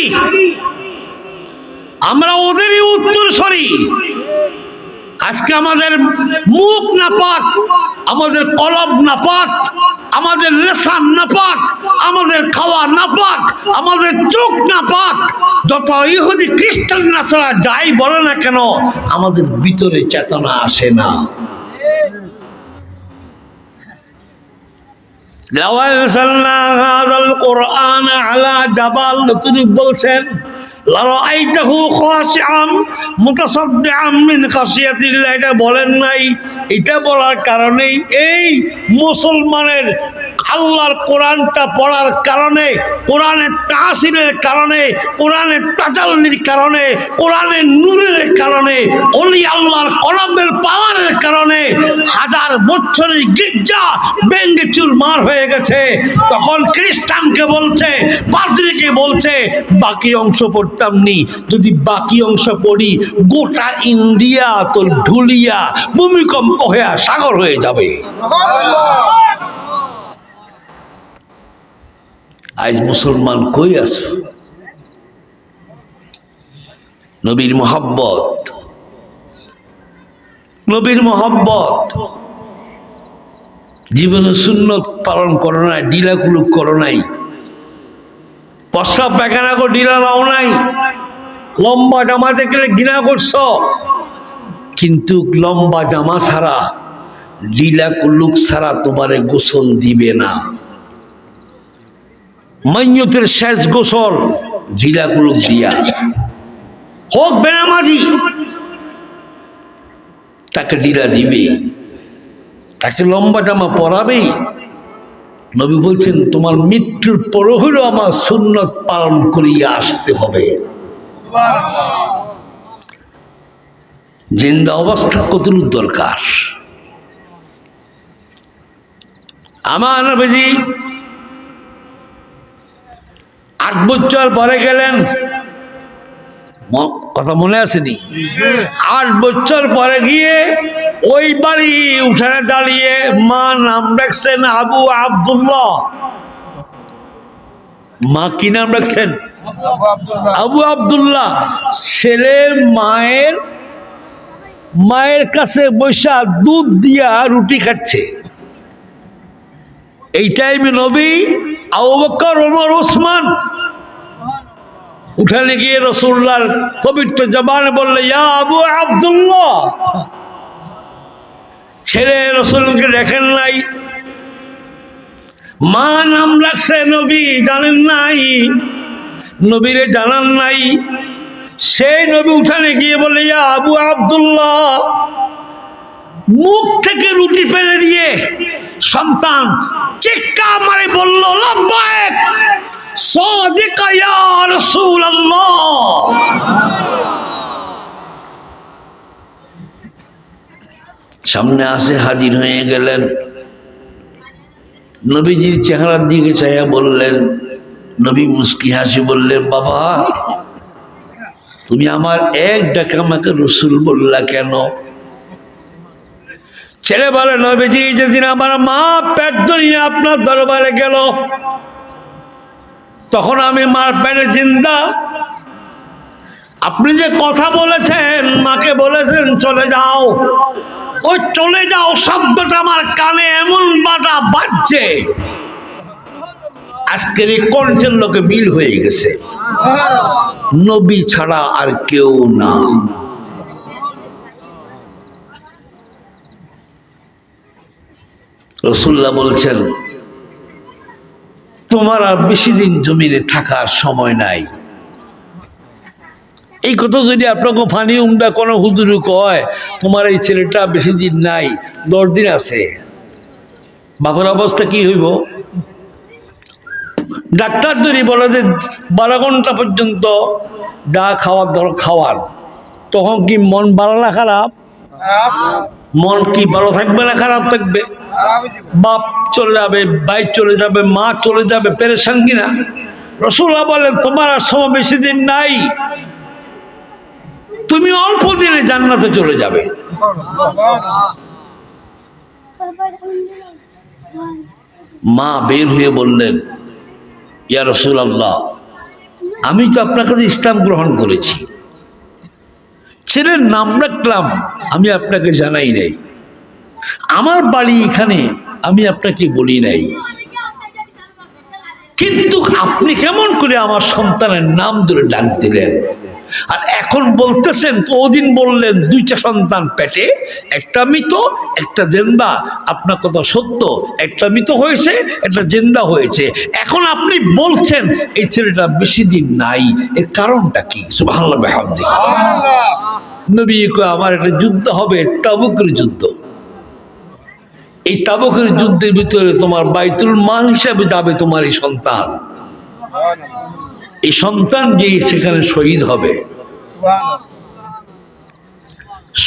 আমরা ওদেরই উত্তরসূরি। আজকে আমাদের মুখ নাপাক, আমাদের কলব নাপাক, আমাদের লেসান নাপাক, আমাদের খাওয়া নাপাক, আমাদের চোখ নাপাক। যত ইহুদি খ্রিস্টান নাসারা যাই বলে না কেন, আমাদের ভিতরে চেতনা আসে না। লাউ আনসালনা হাযাল কুরআনা আলা জাবাল, তিনি বলছেন, লারাআইতাহু খাশিআম মুতাসাদ্দিআম মিন খাশিয়াতিল্লাহ। এটা বলেন নাই। এটা বলার কারণেই এই মুসলমানের আল্লাহর কোরআনটা পড়ার কারণে, কোরআনের তাসিরের কারণে, কোরআনের তাজাল্লির কারণে, কোরআনের নূরের কারণে, ওলি আল্লাহর কলবের পাওয়ারের কারণে 1000 বছরের গির্জা ভেঙ্গে চুরমার হয়ে গেছে। তখন খ্রিস্টানকে বলছে, পাদ্রীকে বলছে, বাকি অংশ পড়তাম নি। যদি বাকি অংশ পড়ি, গোটা ইন্ডিয়া তোর ঢুলিয়া ভূমিকম্প হয়ে সাগর হয়ে যাবে। আজ মুসলমান কই আছে? নবীর মোহাব্বত, নবীর মোহাব্বত। জীবনে সুন্নত পালন করো নাই, ডিলাকুলুক করো নাই, প্রস্রাব পায়খানা করে ডিলা লাও নাই, লম্বা জামা দেখলে ঘৃণা করছো, কিন্তু লম্বা জামা ছাড়া, ডিলাকুলুক ছাড়া তোমারে গোসল দিবে না। মাইয়তের শেষ গোসল ডিলাকুলুক দিয়া, হোক বেনামাজি, তাকে ডিলা দিবে, তাকে লম্বা জামা পরাবেই। নবী বলছেন, তোমার মৃত্যুর পর হলেও আমার সুন্নত পালন করিয়া আসতে হবে। জিন্দা অবস্থা কতটুকু দরকার। আমার নবীজি 8 বছর পরে গেলেন, কথা মনে আসেনি? 8 বছর পরে গিয়ে ওই বাড়ি উঠানে দাঁড়িয়ে মা নাম রাখছেন আবু আব্দুল্লাহ। মা কি নাম রাখছেন? আবু আব্দুল্লাহ। ছেলে মায়ের মায়ের কাছে বৈশা দুধ দিয়া রুটি খাচ্ছে। এই টাইমে নবী, আবু বকর, ওমর, ওসমান উঠানে গিয়ে রাসূলুল্লাহর পবিত্র জবানে বললে, ইয়া আবু আব্দুল্লাহ। ছেলে রাসূলকে দেখেন নাই, মা নাম রাখছে নবী জানেন নাই, নবীরে জানান নাই। সেই নবী উঠানে গিয়ে বলে, ইয়া আবু আব্দুল্লাহ। মুখ থেকে রুটি ফেলে দিয়ে সন্তান চিৎকার মারে বলল, লাব্বাইক সাদিকা ইয়া রাসূলুল্লাহ। সামনে আসে হাজির হয়ে গেলেন। নবীজির চেহারার দিকে চাইয়া বললেন, নবী মুস্কি হাসি বললেন, বাবা তুমি আমার এক ডাকে আমাকে রসুল বললা কেন? ছেলে বলে, নবীজি যেদিন আমার মা পেট ধরিয়ে আপনার দরবারে গেল, তখন আমি মার পেটে জিন্দা। আপনি যে কথা বলেছেন, মাকে বলেছেন চলে যাও, ওই চলে যাও শব্দটা আমার কানে এমন বাটা বাজছে, আজকের এই কণ্ঠের লোকে মিল হয়ে গেছে, নবী ছাড়া আর কেউ না। রাসূলুল্লাহ বলছেন, তোমার আর বেশি দিন জমিনে থাকার সময় নাই। এই কথা যদি আপনাকে ফানি উমদা কোনো হুজুর কয়, তোমার এই ছেলেটা বেশি দিন নাই, 10 দিন আছে, বাবার অবস্থা কি হইব? ডাক্তার যদি বলে যে 12 ঘন্টা পর্যন্ত যা খাওয়ার দর খাওয়ান, তখন কি মন ভালো না খারাপ? মন কি ভালো থাকবে না খারাপ থাকবে? বাপ চলে যাবে, ভাই চলে যাবে, মা চলে যাবে, পেরেশান কিনা? রাসূলুল্লাহ বলেন, তোমার আর সময় বেশি দিন নাই, তুমি অল্প দিনে জান্নাতে চলে যাবে। মা বের হয়ে বললেন, ইয়া রাসূলুল্লাহ, আমি তো আপনার কাছে ইসলাম গ্রহণ করেছি, ছেলের নাম রাখলাম, আমি আপনাকে জানাই নাই, আমার বাড়ি এখানে, আমি আপনাকে বলি নাই, কিন্তু আপনি কেমন করে আমার সন্তানের নাম ধরে ডাক দিলেন? আর এখন বলতেছেন, তো ওদিন বললেন 2টা সন্তান পেটে, একটা মৃত একটা জিন্দা। আপনার কথা সত্য, একটা মৃত হয়েছে, একটা জিন্দা হয়েছে। এখন আপনি বলছেন এই ছেলেটা বেশি দিন নাই, এর কারণটা কি? সুবহানাল্লাহ বিহামদিহি। নবী কয়, আমার একটা যুদ্ধ হবে, তাবুকের যুদ্ধ। এই তাবুকের যুদ্ধের ভিতরে তোমার বাইতুল মাল হিসাবে যাবে তোমার এই সন্তান। এই সন্তান যে সেখানে শহীদ হবে।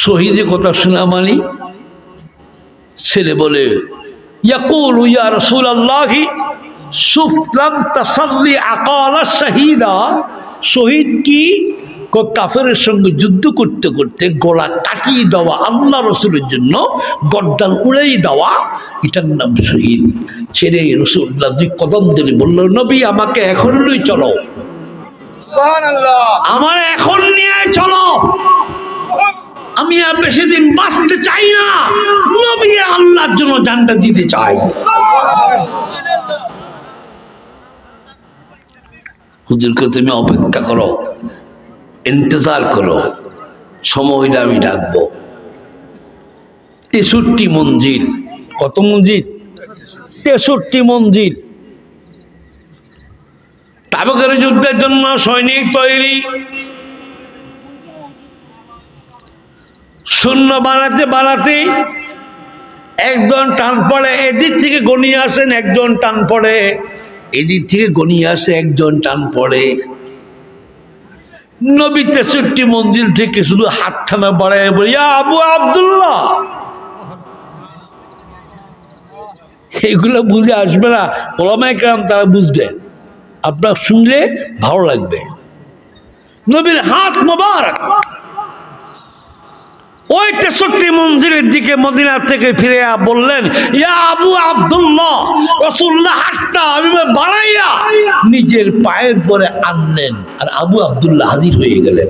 শহীদের কথা শোনা মানি? ছেলে বলে, ইয়াকুলু ইয়া রাসূলুল্লাহি সুফলাম তাসাল্লি আকালা শাহীদা। শহীদ কি? কাফেরের সঙ্গে যুদ্ধ করতে করতে গলা কাটিয়ে দেওয়া, আল্লাহ রসুলের জন্য গর্দান উড়াই দেওয়া, এটার নাম শহীদ। ছেড়ে রাসূলুল্লাহ 2 কদম ধরে বলল, নবী আমাকে এখন নিয়ে চলো, আমার এখন নিয়ে চলো, আমি আর বেশি দিন বাঁচতে চাই না, নবী আল্লাহর জন্য জানটা দিতে চাই। হুজুরকে তুমি অপেক্ষা করো, ইন্তজার করো, সময় হইলে আমি ডাকবো। 63 মঞ্জিল। কত মঞ্জিল? 63 মঞ্জিল। তাবুকের যুদ্ধের জন্য সৈনিক তৈরি। শূন্য বানাতে বানাতে একজন টান পড়ে, এদিক থেকে গনিয়ে আসেন, একজন টান পড়ে, এদিক থেকে গনিয়ে আসে, একজন টান পড়ে। নবী 63 মঞ্জিল থেকে শুধু হাতখানা বাড়ায় বলি, ইয়া আবু আব্দুল্লাহ। এগুলো বুঝে আসবে না, ওলামায়ে কেরাম তারা বুঝবেন, আপনার শুনলে ভালো লাগবে। নবীর হাত মোবারক ওই 63 মঞ্জিলের দিকে মদিনা থেকে ফিরে বললেন, ইয়া আবু আব্দুল্লাহ। রাসূলুল্লাহ হাতটা বাড়াইয়া নিজের পায়ের পরে আনলেন, আর আবু আব্দুল্লাহ হাজির হয়ে গেলেন।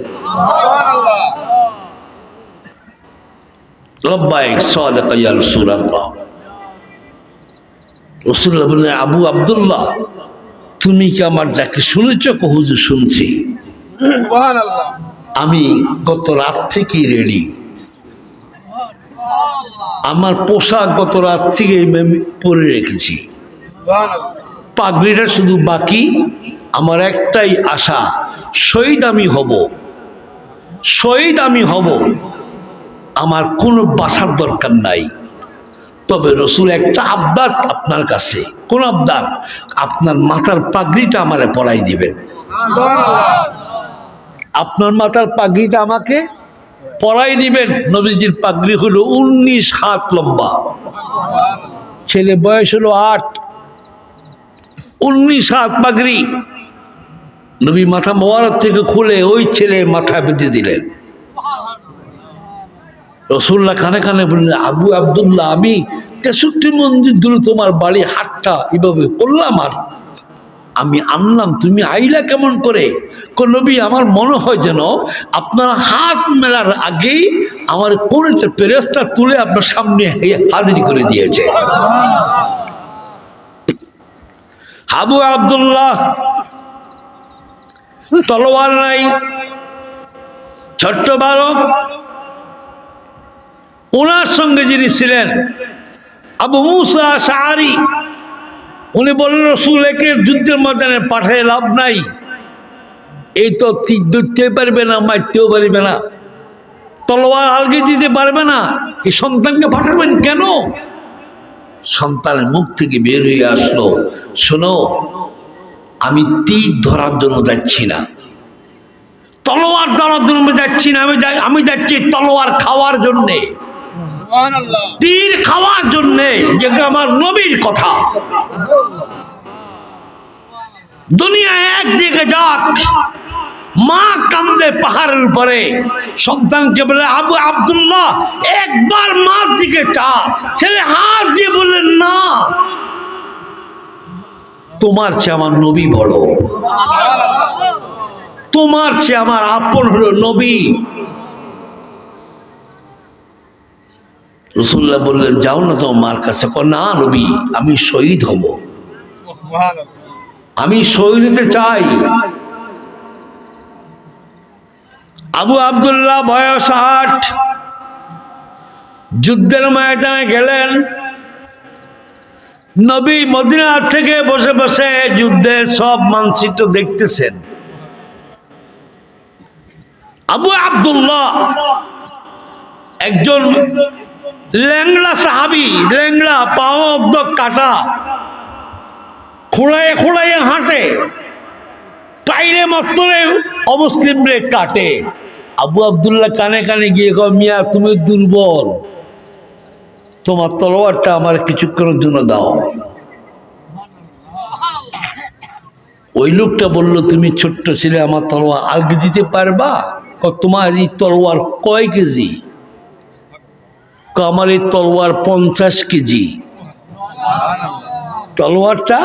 লব্বাইক সাদাকা ইয়া রাসূলুল্লাহ। রাসূলুল্লাহ বললেন, আবু আব্দুল্লাহ, তুমি কি আমার যাকে শুনেছ? হুজুর শুনছি। সুবহানাল্লাহ। আমি গত রাত থেকেই রেডি, আমার পোশাক গত রাত থেকে পরে রেখেছি, সুবহানাল্লাহ। পাগড়িটা শুধু বাকি। আমার একটাই আশা, শহীদ আমি হব, শহীদ আমি হব। আমার কোনো বাসার দরকার নাই, তবে রসুল একটা আবদার আপনার কাছে। কোন আবদার? আপনার মাথার পাগড়িটা আমারে পরাই দিবেন। আপনার মাথার পাগড়িটা আমাকে পরাই দিবেন। নবীজির পাগড়ি হলো 19 হাত লম্বা, ছেলে বয়স হলো 8, 19 হাত পাগড়ি। নবী মাথা মোবারক থেকে খুলে ওই ছেলে মাথা বেঁধে দিলেন। রসুল্লাহ কানে কানে বললেন, আবু আব্দুল্লাহ, আমি 63 মন্দির দূরে তোমার বাড়ি, হাতটা এভাবে করলাম আর আমি আনলাম, তুমি আইলা কেমন করে? নবী, আমার মনে হয় যেন আপনার হাত মেলার আগেই আমার কোন একটা ফেরেশতা তুলে আপনার সামনে হাজির করে দিয়েছে। আবু আব্দুল্লাহ, তলোয়ার নাই, ছোট্ট বালক। ওনার সঙ্গে যিনি ছিলেন আবু মুসা আশআরী, উনি বললেন, রাসূল, একে যুদ্ধের ময়দানে পাঠায় লাভ নাই, এই তো তীর ধরতে পারবে না, মারতেও পারবে না, তলোয়ার আলগে দিতে পারবে না, এই সন্তানকে পাঠাবেন কেন? সন্তানের মুখ থেকে বের হয়ে আসলো, শোনো, আমি তীর ধরার জন্য যাচ্ছি না, তলোয়ার ধরার জন্য যাচ্ছি না, আমি যাচ্ছি তলোয়ার খাওয়ার জন্যে, তীর খাওয়ার জন্যে, যেটা আমার নবীর কথা। দুনিয়া একদিকে যাক, মা কান্দে পাহাড়ের উপরে, সন্তানকে বলে, আবু আব্দুল্লাহ, একবার মার দিকে চা। ছেলে হাত দিয়ে বললেন, না, তোমার চেয়ে আমার নবী বড়, তোমার চেয়ে আমার আপন হলো নবী। রাসূলুল্লাহ বললেন, যাও না তোমার মার কাছে। না নবী, আমি শহীদ হব, আমি শহীদ হতে চাই। আবু আব্দুল্লাহ বয়স 8, যুদ্ধের ময়দানে গেলেন। নবী মদিনা থেকে বসে বসে যুদ্ধের সব মানচিত্র দেখতেছেন। আবু আব্দুল্লাহ একজন ল্যাংড়া সাহাবী, ল্যাংড়া, পাও অব্দ কাটা, খোঁড়ায় খোঁড়াইয়ে হাঁটে, পাইলে মাত্রে অমুসলিমরে কাটে। আবু আব্দুল্লাহ কানে কানে গিয়ে কয়, মিয়া, তুমি দুর্বল, তোমার তলোয়ারটা আমার কিছুক্ষণের জন্য দাও। ওই লোকটা বলল, তুমি ছোট্ট ছেলে, আমার তলোয়ার আলগে দিতে পারবা? তোমার এই তলোয়ার কয় কেজি? আমার এই তলোয়ার 50 কেজি। তলোয়ারটা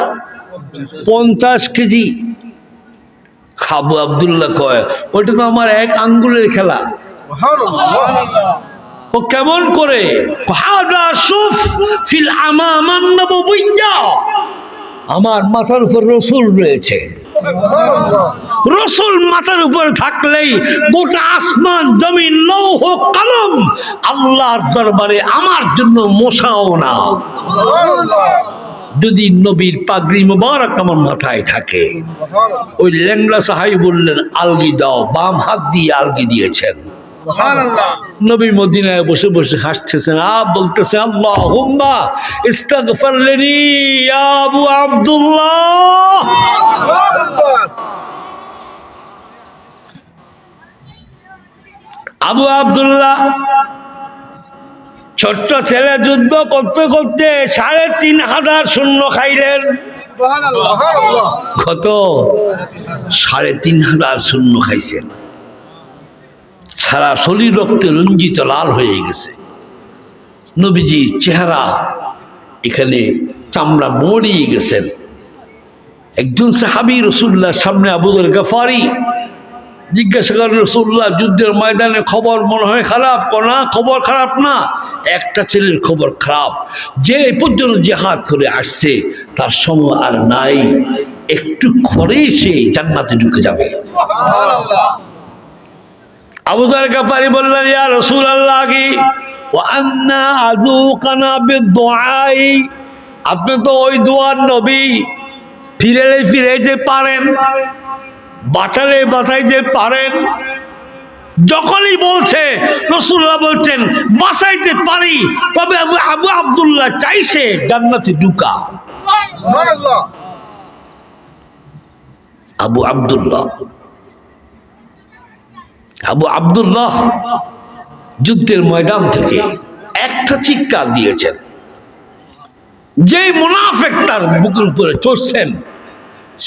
50 কেজি। আবু আব্দুল্লাহ কয়, ওইটা তো আমার 1 আঙ্গুলের খেলা। ও কেমন করে? আমার মাথার উপর রসুল রয়েছে, রসুল মাথার উপর থাকলেই গোটা আসমান জমিন লৌহ কলম আল্লাহর দরবারে আমার জন্য মশাও না। যদি নবীর পাগড়ি মুবারক আমার মাথায় থাকে। ওই ল্যাংড়া সাহাবী বললেন, আলগি দাও। বাম হাত দিয়ে আলগি দিয়েছেন। নবী মদিনায় বসে বসে হাসতেছেন, বলতেছেন, আল্লাহুম্মা ইস্তাগফির লিনি ইয়া আবু আব্দুল্লাহ। আবু আব্দুল্লাহ ছোট্ট ছেলে, যুদ্ধ করতে করতে 3500 শূন্য খাইলেন। কত? 3500 শূন্য খাইছেন। সারা শরীর রক্তে রঞ্জিত লাল হয়ে গেছে। নবীজির চেহারা এখানে চামড়া মরিয়ে গেছেন। একজন সাহাবী রাসূলুল্লাহর সামনে, আবু যর গফারি, জিজ্ঞাসা করেন রাসূলুল্লাহ যুদ্ধের ময়দানে খবর মনে হয় খারাপ? না, খবর খারাপ না, একটা ছেলের খবর খারাপ, যে এ পর্যন্ত জিহাদ করে আসছে তার সময় আর নাই, একটু খরেই সে জান্নাতে ঢুকে যাবে। সুবহানাল্লাহ। আবু যার গাফারি বললেন ইয়া রাসূলুল্লাহ কি ওয়া আন্না আযুকানা বিদুআই, আপনি তো ওই দোয়ার নবী, ফিরাইতে পারেন, বাঁচাইতে পারেন। যখনই বলছে রাসূলুল্লাহ বলছেন বাঁচাইতে পারি, তবে আবু আব্দুল্লাহ চাইছে জান্নাতে ঢুকা। সুবহানাল্লাহ। আবু আব্দুল্লাহ যুদ্ধের ময়দান থেকে একটা চিৎকার দিয়েছেন, যে মুনাফিক তার বুকের উপরে চড়ছেন,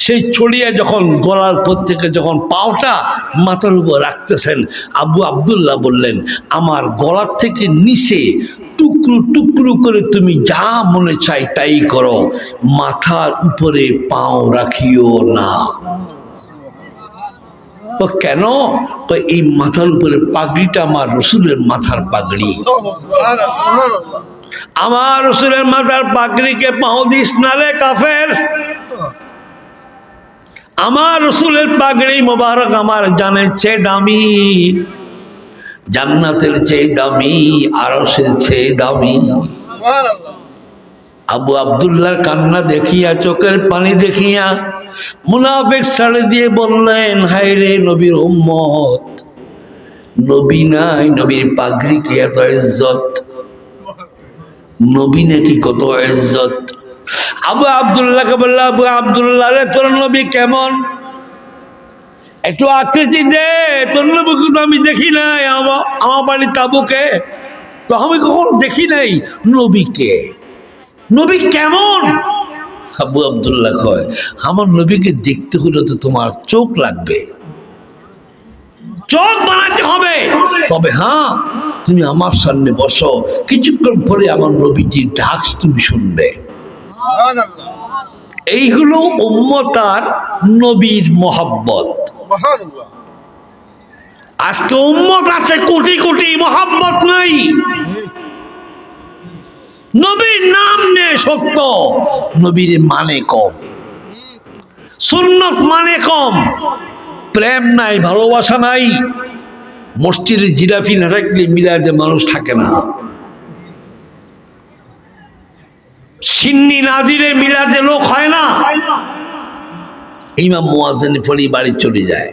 সেই ছড়িয়ে যখন গলার উপর থেকে যখন পাওটা মাথার উপর রাখতেছেন, আবু আব্দুল্লাহ বললেন আমার গলার থেকে নিচে টুকরো টুকরো করে তুমি যা মনে চাই তাই করো, মাথার উপরে পাও রাখিও না। তো কেন? তো এই মাথার উপরে পাগড়িটা আমার রসুলের মাথার পাগড়ি, সুবহানাল্লাহ। আমার রসুলের মাথার পাগড়িকে পাও দিস না রে কাফের। আমার রসুলের পাগড়ি মোবারক আমার জানের চেয়ে দামি, জান্নাতের চেয়ে দামি, আরশের চেয়ে দামি। সুবহানাল্লাহ। আবু আব্দুল্লাহর কান্না দেখিয়া, চোখের পানি দেখিয়া মুনাফিক ছাড়ে দিয়ে বললেন হায় রে নবীর উম্মত, নবী নাই, নবীর পাগড়ি কি এত ইজ্জত, নবী নাকি কত ইজ্জত। আবু আব্দুল্লাহকে বলল আবু আব্দুল্লাহ রে তোর নবী কেমন, একটু আকৃতি দে, তোর নবীকে তো আমি দেখি নাই, আমার বাড়ি তাবুকে তো আমি কখনো দেখি নাই, নবীকে, নবী কেমন? আবু আব্দুল্লাহ কয় আমার নবীকে দেখতে হলে তো তোমার চোখ লাগবে, চোখ বানাতে হবে, তবে হ্যাঁ তুমি আমার সামনে বসো, কিছুক্ষণ পরে আমার নবীজির ডাক তুমি শুনবে। সুবহানাল্লাহ। এইগুলো উম্মতার নবীর মহব্বত। সুবহানাল্লাহ। আজকে উম্মত আছে কোটি কোটি, মহব্বত নাই। নবীর নাম নে সত্য, নবীর মানে কম, সুন্নত মানে কম, প্রেম নাই, ভালোবাসা নাই। মসজিদে জিলাপি না থাকলে মিলাদে মানুষ থাকে না, সিন্নি না দিলে মিলাদে লোক হয় না। ইমাম মুয়াজ্জিন পড়ি বাড়ি চলে যায়,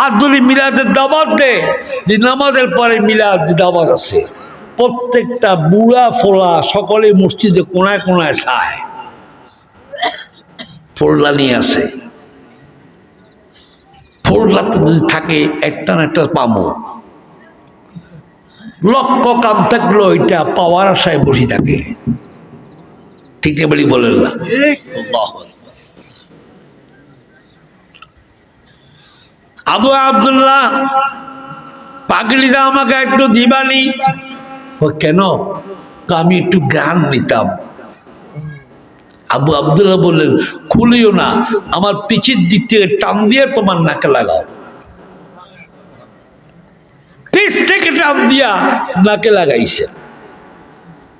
আর যদি মিলাদের দাওয়াত দেয় যে নামাজের পরে মিলাদ দাওয়াত আছে, প্রত্যেকটা বুড়া ফোলা সকলে মসজিদে কোনায় কোনায় চায়, ফোরলা নিয়ে আসে, ফোরলা যদি থাকে একটা না একটা পামো, লক্ষ কাম থাকলো এটা পাওয়ার আশায় বসে থাকে। ঠিক বলি বলেন না? আবু আব্দুল্লাহ পাগড়িটা আমাকে একটু দিবানি। ও কেন? আমি একটু গান নিতাম। আবু আব্দুল্লাহ বললেন খুলিও না, আমার পিছের দিক থেকে টান দিয়ে তোমার নাকে লাগাও, পিছ থেকে টান দিয়া নাকে লাগাইছে।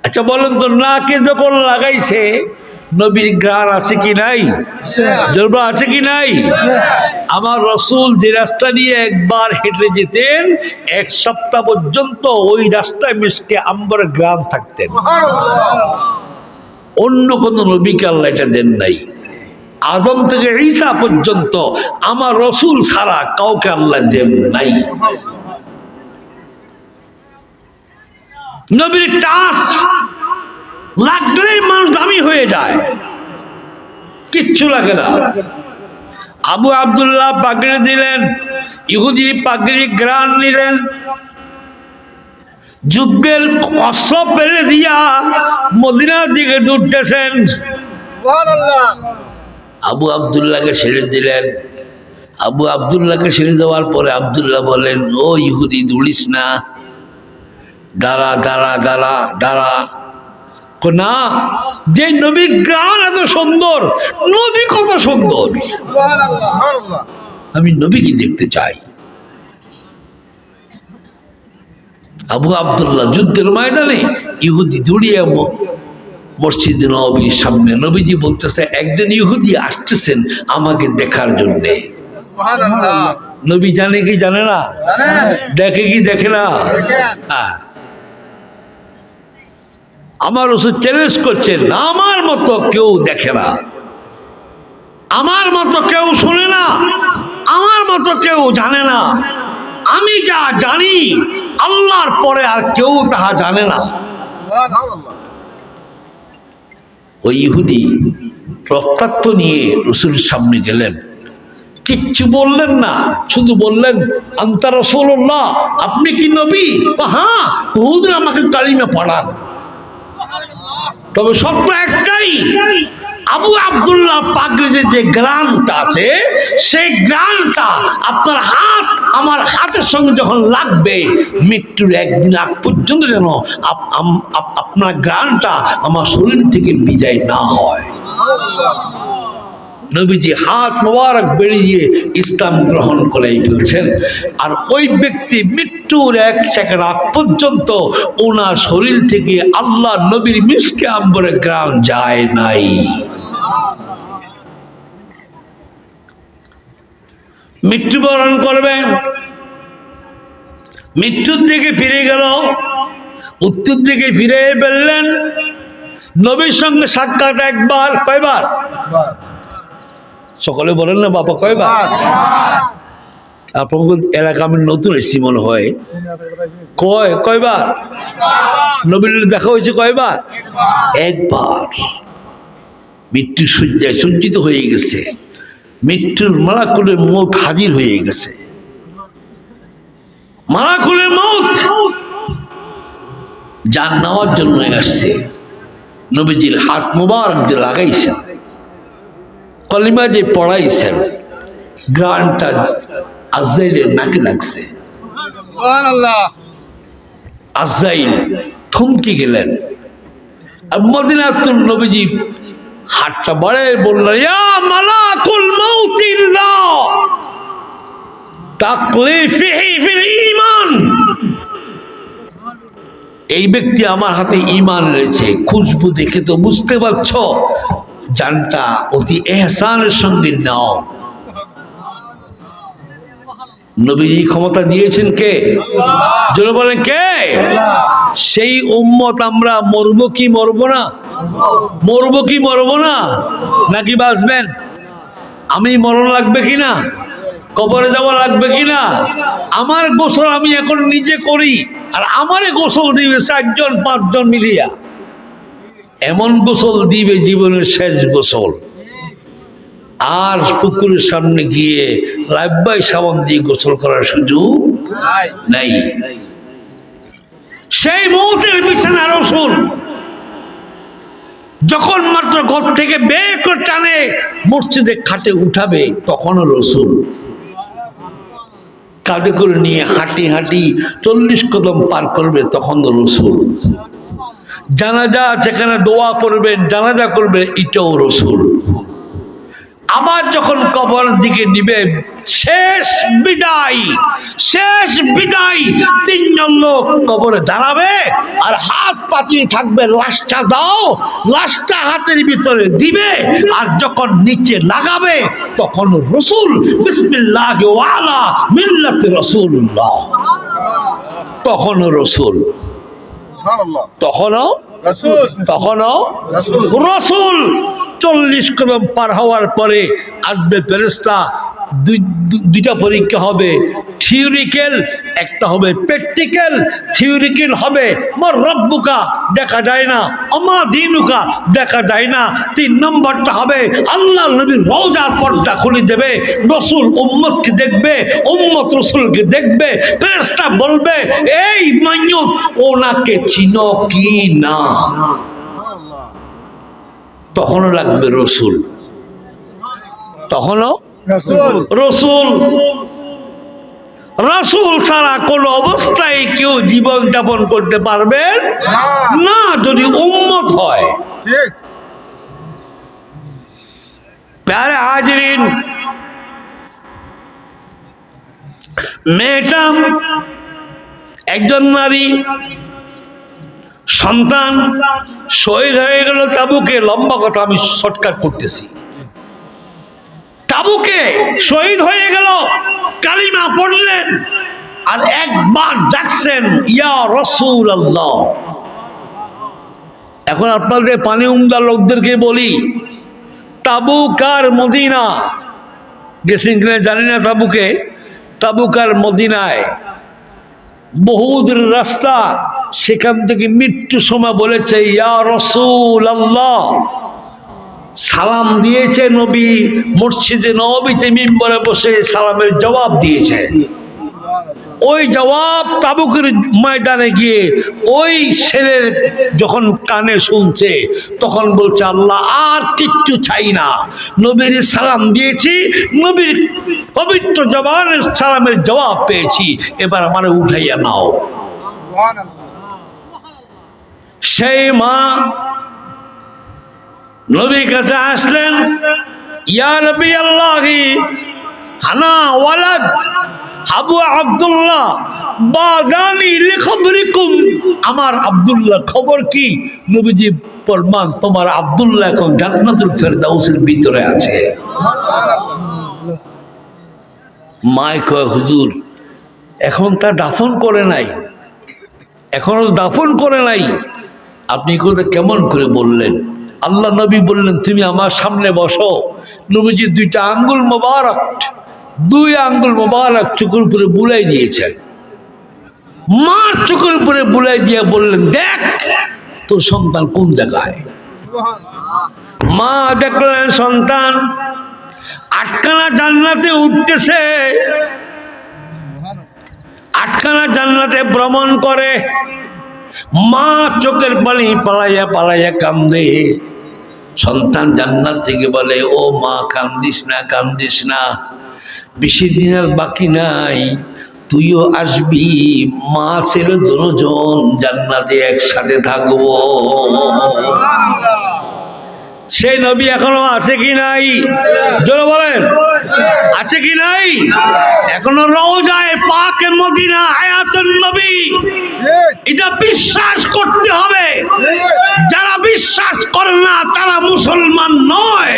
আচ্ছা বলেন তো, নাকে যখন লাগাইছে নবীর গান আছে কি নাই? জলবা আছে কি নাই? আমার রসুল যে রাস্তা দিয়ে একবার হেঁটে যেতেন, এক সপ্তাহ পর্যন্ত ওই রাস্তায় মিশকে আম্বর গ্রাম থাকতেন। অন্য কোন নবীকে আল্লাহ এটা দেন নাই। আদম থেকে ঈসা পর্যন্ত আমার রসুল ছাড়া কাউকে আল্লাহ দেন নাই। নবীর টাচ লাগলেই মানুষ দামি হয়ে যায়, কিচ্ছু লাগে না। আবু আব্দুল্লাহ পাগড়ি দিলেন, ইহুদি পাগড়ি গ্রান নিলেন, যুদ্ধের অস্ত্র ফেলে দিয়া মদিনার দিকে দৌড়তেছেন। আবু আব্দুল্লাহকে ছেড়ে দিলেন। আবু আব্দুল্লাহকে ছেড়ে দেওয়ার পরে আব্দুল্লাহ বলেন ও ইহুদি দৌড়িস না, দাঁড়া দাঁড়া দাঁড়া দাঁড়া। না, যে নবীর গান এত সুন্দর, নবী কত সুন্দর। আমি নবীকে দেখতে চাই। আবু আব্দুল্লাহ যুদ্ধের ময়দানে ইহুদি দৌড়িয়ে মসজিদ নববীর সামনে, নবীজি বলতেছে একজন ইহুদি আসতেছেন আমাকে দেখার জন্যে। সুবহানাল্লাহ। নবী জানে কি জানে না? দেখে কি দেখে না? হ্যাঁ। আমার রাসূল চ্যালেঞ্জ করছেন, আমার মতো কেউ দেখে না, আমার মতো কেউ শুনে না, আমার মতো কেউ জানে না। আমি যা জানি আল্লাহর পরে আর কেউ তাহা জানে না। সুবহানাল্লাহ। ওই ইহুদি রক্তাক্ত নিয়ে রাসূলের সামনে গেলেন, কিচ্ছু বললেন না, শুধু বললেন আনতা রাসূলুল্লাহ, আপনি কি নবী? হ্যাঁ, হুজুর আমাকে কালিমা পড়ান। তবে সত্য একটাই, আবু আব্দুল্লাহ পাগড়িতে যে গ্রানটা আছে সেই গ্রানটা আপনার হাত আমার হাতের সঙ্গে যখন লাগবে, মৃত্যুর একদিন আগ পর্যন্ত যেন আপনার গ্রানটা আমার শরীর থেকে বিদায় না হয়। নবীজি হাত মোবারক বেরিয়ে ইসলাম গ্রহণ করে ফেলছেন। আর ওই ব্যক্তি মৃত্যুর 1 সেকেন্ড আগ পর্যন্ত ওনার শরীর থেকে আল্লাহ নবীর মিশকে আম্বরে গ্রাম যায় নাই। মৃত্যুবরণ করবেন, মৃত্যুর দিকে ফিরে গেল, উত্তর দিকে ফিরে ফেললেন। নবীর সঙ্গে সাক্ষাৎ একবার, কয়বার? সকলে বলেন না বাবা, কয়বার? আপনার এলাকা আমি নতুন এসেছি মনে হয়, কয়বার নবীর দেখা হয়েছে? কয়বার? একবার। মৃত্যু শয্যায় সজ্জিত হয়ে গেছে, মৃত্যুর মালাকুলের মউত হাজির হয়ে গেছে। মালাকুলের মউত জান নেওয়ার জন্য আসছে। নবীজির হাত মোবারক যে লাগাইছেন, কলিমা যে পড়াইছেন, গ্রানটা আজরাইলের নাকে লাগছে। সুবহানাল্লাহ। আজরাইল থমকে গেলেন। আর মদিনাতুন নবীজি হাতটা বাড়ে বললেন, ইয়া মালাকুল মাউতিল্লাহ তাকলিফিহি ফিল ঈমান। এই ব্যক্তি আমার হাতে ঈমান রয়েছে, খুশবু দেখে তো বুঝতে পারছো জানটা অতি ইহসানের সঙ্গে নাও। নবীজি ক্ষমতা দিয়েছেন কে? জোরে বলেন কে? সেই উম্মত আমরা মরবো কি মরবো না? মরবো কি মরবো না? নাকি বাঁচবেন? আমি মরণ লাগবে কিনা? কবরে যাওয়া লাগবে কিনা? আমার গোসল আমি এখন নিজে করি, আর আমারে গোসল দিবে 4 জন 5 জন মিলিয়া। এমন গোসল দিবে জীবনের শেষ গোসল। আর পুকুরের সামনে গিয়ে লাইফবয় সাবান দিয়ে গোসল করার সুযোগ নাই। সেই মৌতের বিছানা রাসূল যখন মাত্র ঘর থেকে বের করে টানে মসজিদে খাটে উঠাবে, তখনও রাসূল কাঁধে করে নিয়ে হাঁটি হাঁটি 40 কদম পার করবে, তখনও রাসূল। জানাজা যেখানে দোয়া পড়বেন, জানাজা করবে, এটাও রাসূল। আবার যখন কবরের দিকে নিবে, শেষ বিদায়, শেষ বিদায়, 3 জন লোক কবরে দাঁড়াবে আর হাত পাতিয়ে থাকবে, লাশটা দাও। লাশটা হাতের ভিতরে দিবে, আর যখন নিচে লাগাবে তখন রাসূল বিসমিল্লাহি ওয়া আলা মিল্লাতি রাসূলুল্লাহ, তখনও রাসূল, সুবহানাল্লাহ। তখনও রাসূল। তখনও রাসূল। রাসূল। 40 কদম পার হওয়ার পরে আসবে ফেরেশতা। দুইটা পরীক্ষা হবে, থিওরিক্যাল, একটা হবে প্র্যাকটিক্যাল। থিওরিক্যাল হবে মার রব্বুকা, দেখা যায় না, আমা দীনুকা, দেখা যায় না। 3 নম্বরটা হবে আল্লাহ নবীর রওজার পর্দা খুলে দেবে, রাসূল উম্মতকে দেখবে, উম্মত রাসূলকে দেখবে। ফেরেশতা বলবে, এই মাইয়ত ওনাকে চিনো কি না? তখনও লাগবে রাসূল, তখনও রাসূল। রাসূল ছাড়া কোন অবস্থায় কেউ জীবন যাপন করতে পারবে না, যদি উম্মত হয়। ঠিক। প্যারে হাজিরিন, মেয়েটা একজন নারী সন্তান শহীদ হয়ে গেল তাবুকে। লম্বা কথা আমি শর্টকাট করতেছি। তাবুকে শহীদ হয়ে গেল, কালিমা পড়লেন আর একবার ডাকছেন ইয়া রাসূলুল্লাহ। এখন আপনাদের পানি উমদা লোকদেরকে বলি, তাবুক আর মদিনা গেছেন কিনা জানি না। তাবুক আর মদিনায় বহুদূর রাস্তা। সেখান থেকে মৃত্যুর সময় বলেছে ইয়া রাসূলুল্লাহ, সালাম দিয়েছে নবী। মসজিদে নববীতে মিম্বরে বসে সালামের জবাব দিয়েছে। ওই জবাব তাবুকের ময়দানে গিয়ে ওই ছেলের যখন কানে শুনছে, তখন বলছে আল্লাহ আর কিচ্ছু চাই না, নবীর সালাম দিয়েছি, নবীর পবিত্র জবানের সালামের জবাব পেয়েছি, এবার আমার উঠাইয়া নাও। সেই মা নবীর কাছে আসলেন, ইয়া নবী আল্লাহি হানা ওয়ালাদ আবু আব্দুল্লাহ বাজানি লিখবরিকুম। আমার আব্দুল্লাহ খবর কি? নবীজি ফরমান তোমার আব্দুল্লাহ এখন জান্নাতুল ফেরদাউসের ভিতরে আছে। মায় কয় হুজুর এখন তা দাফন করে নাই, এখনো দাফন করে নাই। আপনি কথা কেমন করে বললেন? আল্লাহ নবী বললেন তুমি আমার সামনে বসো। নবীজি দুই আঙ্গুল মোবারক চোখের উপরে বুলাই দিয়েছেন। মার চোখের উপরে বুলাই দিয়ে বললেন দেখ তোর সন্তান কোন জায়গায়। মা দেখলেন সন্তান আটখানা জান্নাতে উঠতেছে, আটখানা জান্নাতে ভ্রমণ করে। মা চোখের পানি পালাইয়া পালাইয়া কান্দে। সন্তান জান্নাত থেকে বলে ও মা কান্দিস না, বেশি দিন আর বাকি নাই, তুইও আসবি, মা ছেলে দুজন জান্নাতে একসাথে থাকবো। সেই নবী এখনো আছে কি নাই? জোরে বলেন, আছে কি নাই? এখনো রওজায়ে পাকে মদিনা হায়াতুন নবী। এটা বিশ্বাস করতে হবে। যারা বিশ্বাস করে না তারা মুসলমান নয়।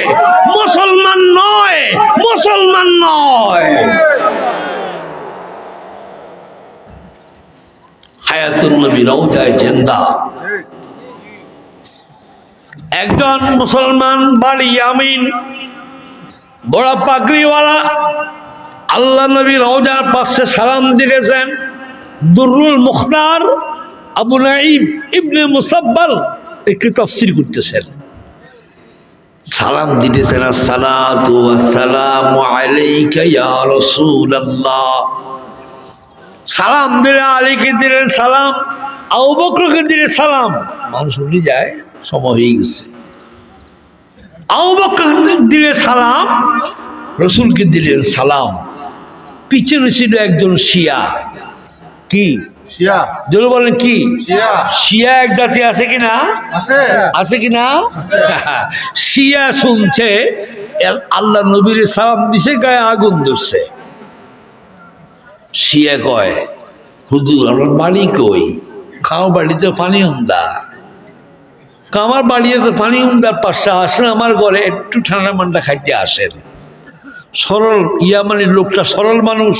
হায়াতুন নবী রওজায়ে জিন্দা। একজন মুসলমান বাড়ি আমিন বড় পাগড়িওয়ালা আল্লাহ নবী রওজার পাশে সালাম দিয়েছেন। দুররুল মুখতার আবু নাঈম ইবনে মুসাব্বাল একটু তাফসীর করতেছেন। সালাম দিতেছেন আসসালাতু ওয়াসসালামু আলাইকা ইয়া রাসূলুল্লাহ। সালাম দিলে আলীকে দিলেন সালাম, আবু বকরকে দিলেন সালাম। মানুষ উঠে যায়, সময় হয়ে গেছে। আবু বকরকে দিলেন সালাম, রসুলকে দিলেন সালাম। পিছনে ছিল একজন শিয়া। কি শিয়া? জোরে বলেন কি? শিয়া এক জাতি আছে কিনা? আছে কিনা? শিয়া শুনছে আল্লাহ নবীর সালাম দিছে, গায়ে আগুন ধরছে। শিয়া কয় হুজুর আমার বাড়ি কই? খাও বাড়িতে পানি উমদা। আমার বাড়িতে পানি উমদার পাশে আসেন, আমার ঘরে একটু ঠান্ডা মান্ডা খাইতে আসেন। সরল ইয়ামানির লোকটা সরল মানুষ,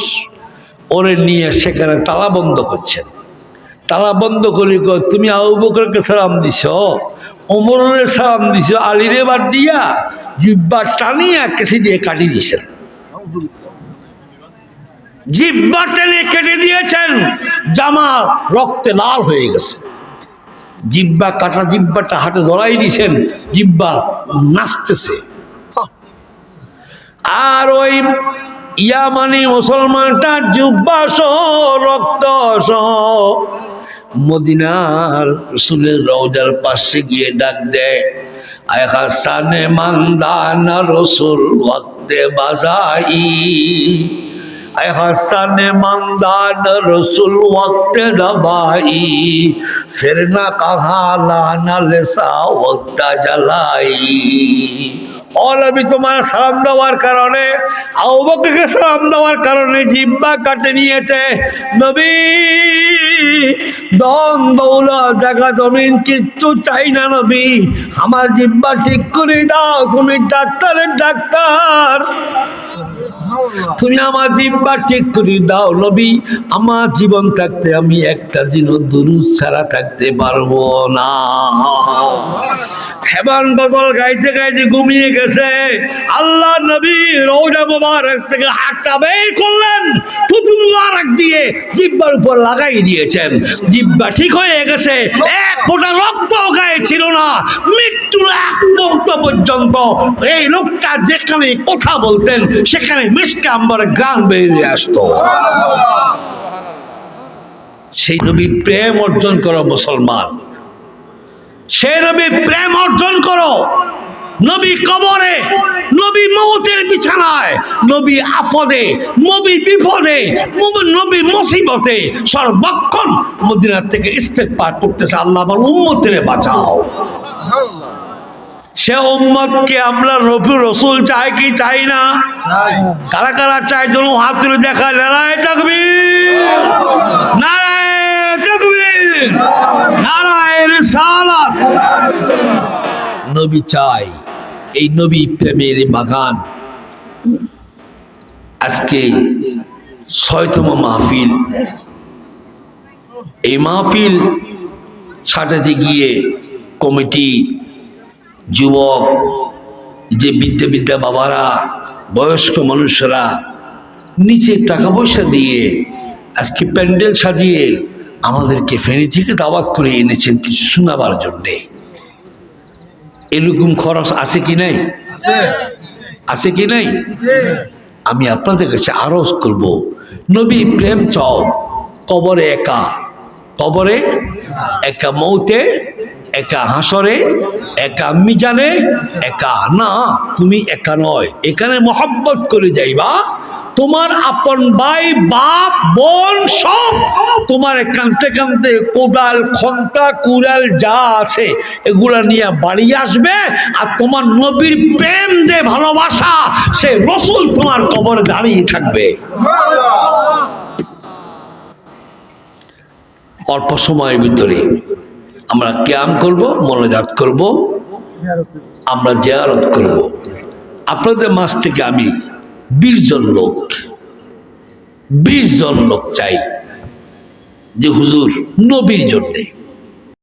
ওরে নিয়ে সেখানে তালা বন্ধ করছেন। তালা বন্ধ করে তুমি আবু বকরকে সালাম দিছ, ওমরের সালাম দিছ, আলীরে বাদ দিয়া জিব্বা টানিয়া কেসি দিয়ে কাটি দিয়েছেন। জিব্বা টেনে কেটে দিয়েছেন, জামা রক্তে লাল হয়ে গেছে। জিব্বা কাটা জিব্বাটা হাতে ধরাই দিয়েছেন, জিব্বা নাচতেছে। আর ওই ইয়ামানি মুসলমানটা জিব্বা সহ রক্ত সহ মদিনার রাসূলের রওজার পাশে গিয়ে ডাক দেয়, আয় হাসানে মান্দানা রসুল ওয়াক্তে বাজাই, আয় হাসানে মান্দান রসুল ওয়াক্তে দবাই, ফির না কাহা লানা লেসা ওয়াক্তা জ্বালাই। ও নবী তোমার সালাম দেওয়ার কারণে, আবু বকরকে সালাম দেওয়ার কারণে জিহ্বা কাটে নিয়েছে। নবী ধন দৌলত জায়গা জমিন কিচ্ছু চাই না নবী, আমার জিহ্বা ঠিক করে দাও, তুমি ডাক্তারের ডাক্তার, তুমি আমার জিহ্বা ঠিক করে দাও নবী। আমার জীবন থাকতে আমি একটা দিনও দুরূদ ছাড়া থাকতে পারবো না। হেবান বদল গাইতে গাইতে ঘুমিয়ে গেছে। আল্লাহ নবী রওজা মুবারক থেকে হাতটা বের করলেন, থুতু মুবারক দিয়ে জিহ্বার উপর লাগাই দিয়েছেন। জিহ্বা ঠিক হয়ে গেছে, এক ফোঁটা রক্ত গায়ে ছিল না। মৃত্যুর এক মুহূর্ত পর্যন্ত এই লোকটা যেখানে কথা বলতেন সেখানে মিষ্টি আম্বরের গান বেরিয়ে আসতো। সেই নবীর প্রেম অর্জন করো মুসলমান, সেই নবীর প্রেম অর্জন করো। নবী কবরে, নবী মৌতের বিছানায়, নবী আফদে, নবী বিপদে, নবী মুসিবতে সর্বক্ষণ মদিনা থেকে ইস্তেগফার করতেছে, আল্লাহ আমার উম্মতের বাঁচাও। সে উম্মতকে আমরা নবী রাসূল চাই কি চাই না? কারা কারা চাই যেন হাত তুলে দেখা। নারায়ে তাকবীর, নারায়ে তাকবীর, নারায়ে রিসালাত। নবী চাই, এই নবী প্রেমের বাগান। আজকে ৬তম মাহফিল। এই মাহফিল সাজাতে গিয়ে কমিটি, যুবক, যে বিদ্যা বাবারা, বয়স্ক মানুষরা নিচে টাকা পয়সা দিয়ে আজকে প্যান্ডেল সাজিয়ে আমাদেরকে ফেনী থেকে দাওয়াত করে এনেছেন কিছু শোনাবার জন্যে। এরকম খরচ আছে কি নাই? আছে কি নাই? আমি আপনাদের কাছে আরজ করব, নবী প্রেম চাও। কবরে একা, কবরে একা, মৌতে একা, হাসরে একা, মিজানে একা। না, তুমি একা নয়, এখানে মহব্বত করে যাইবা। তোমার আপন ভাই, বাপ, বোন সব তোমার কানতে কানতে কোদাল, খন্তা, কুড়াল যা আছে এগুলা নিয়ে বাড়ি আসবে। আর তোমার নবীর প্রেম যে ভালোবাসা, সে রসুল তোমার কবরে দাঁড়িয়ে থাকবে। অল্প সময়ের ভিতরে আমরা কিয়াম করব, মোনাজাত করব, আমরা জিয়ারত করব। আপনাদের মাঝ থেকে আমি 20 জন লোক চাই যে হুজুর নবীর জন্যে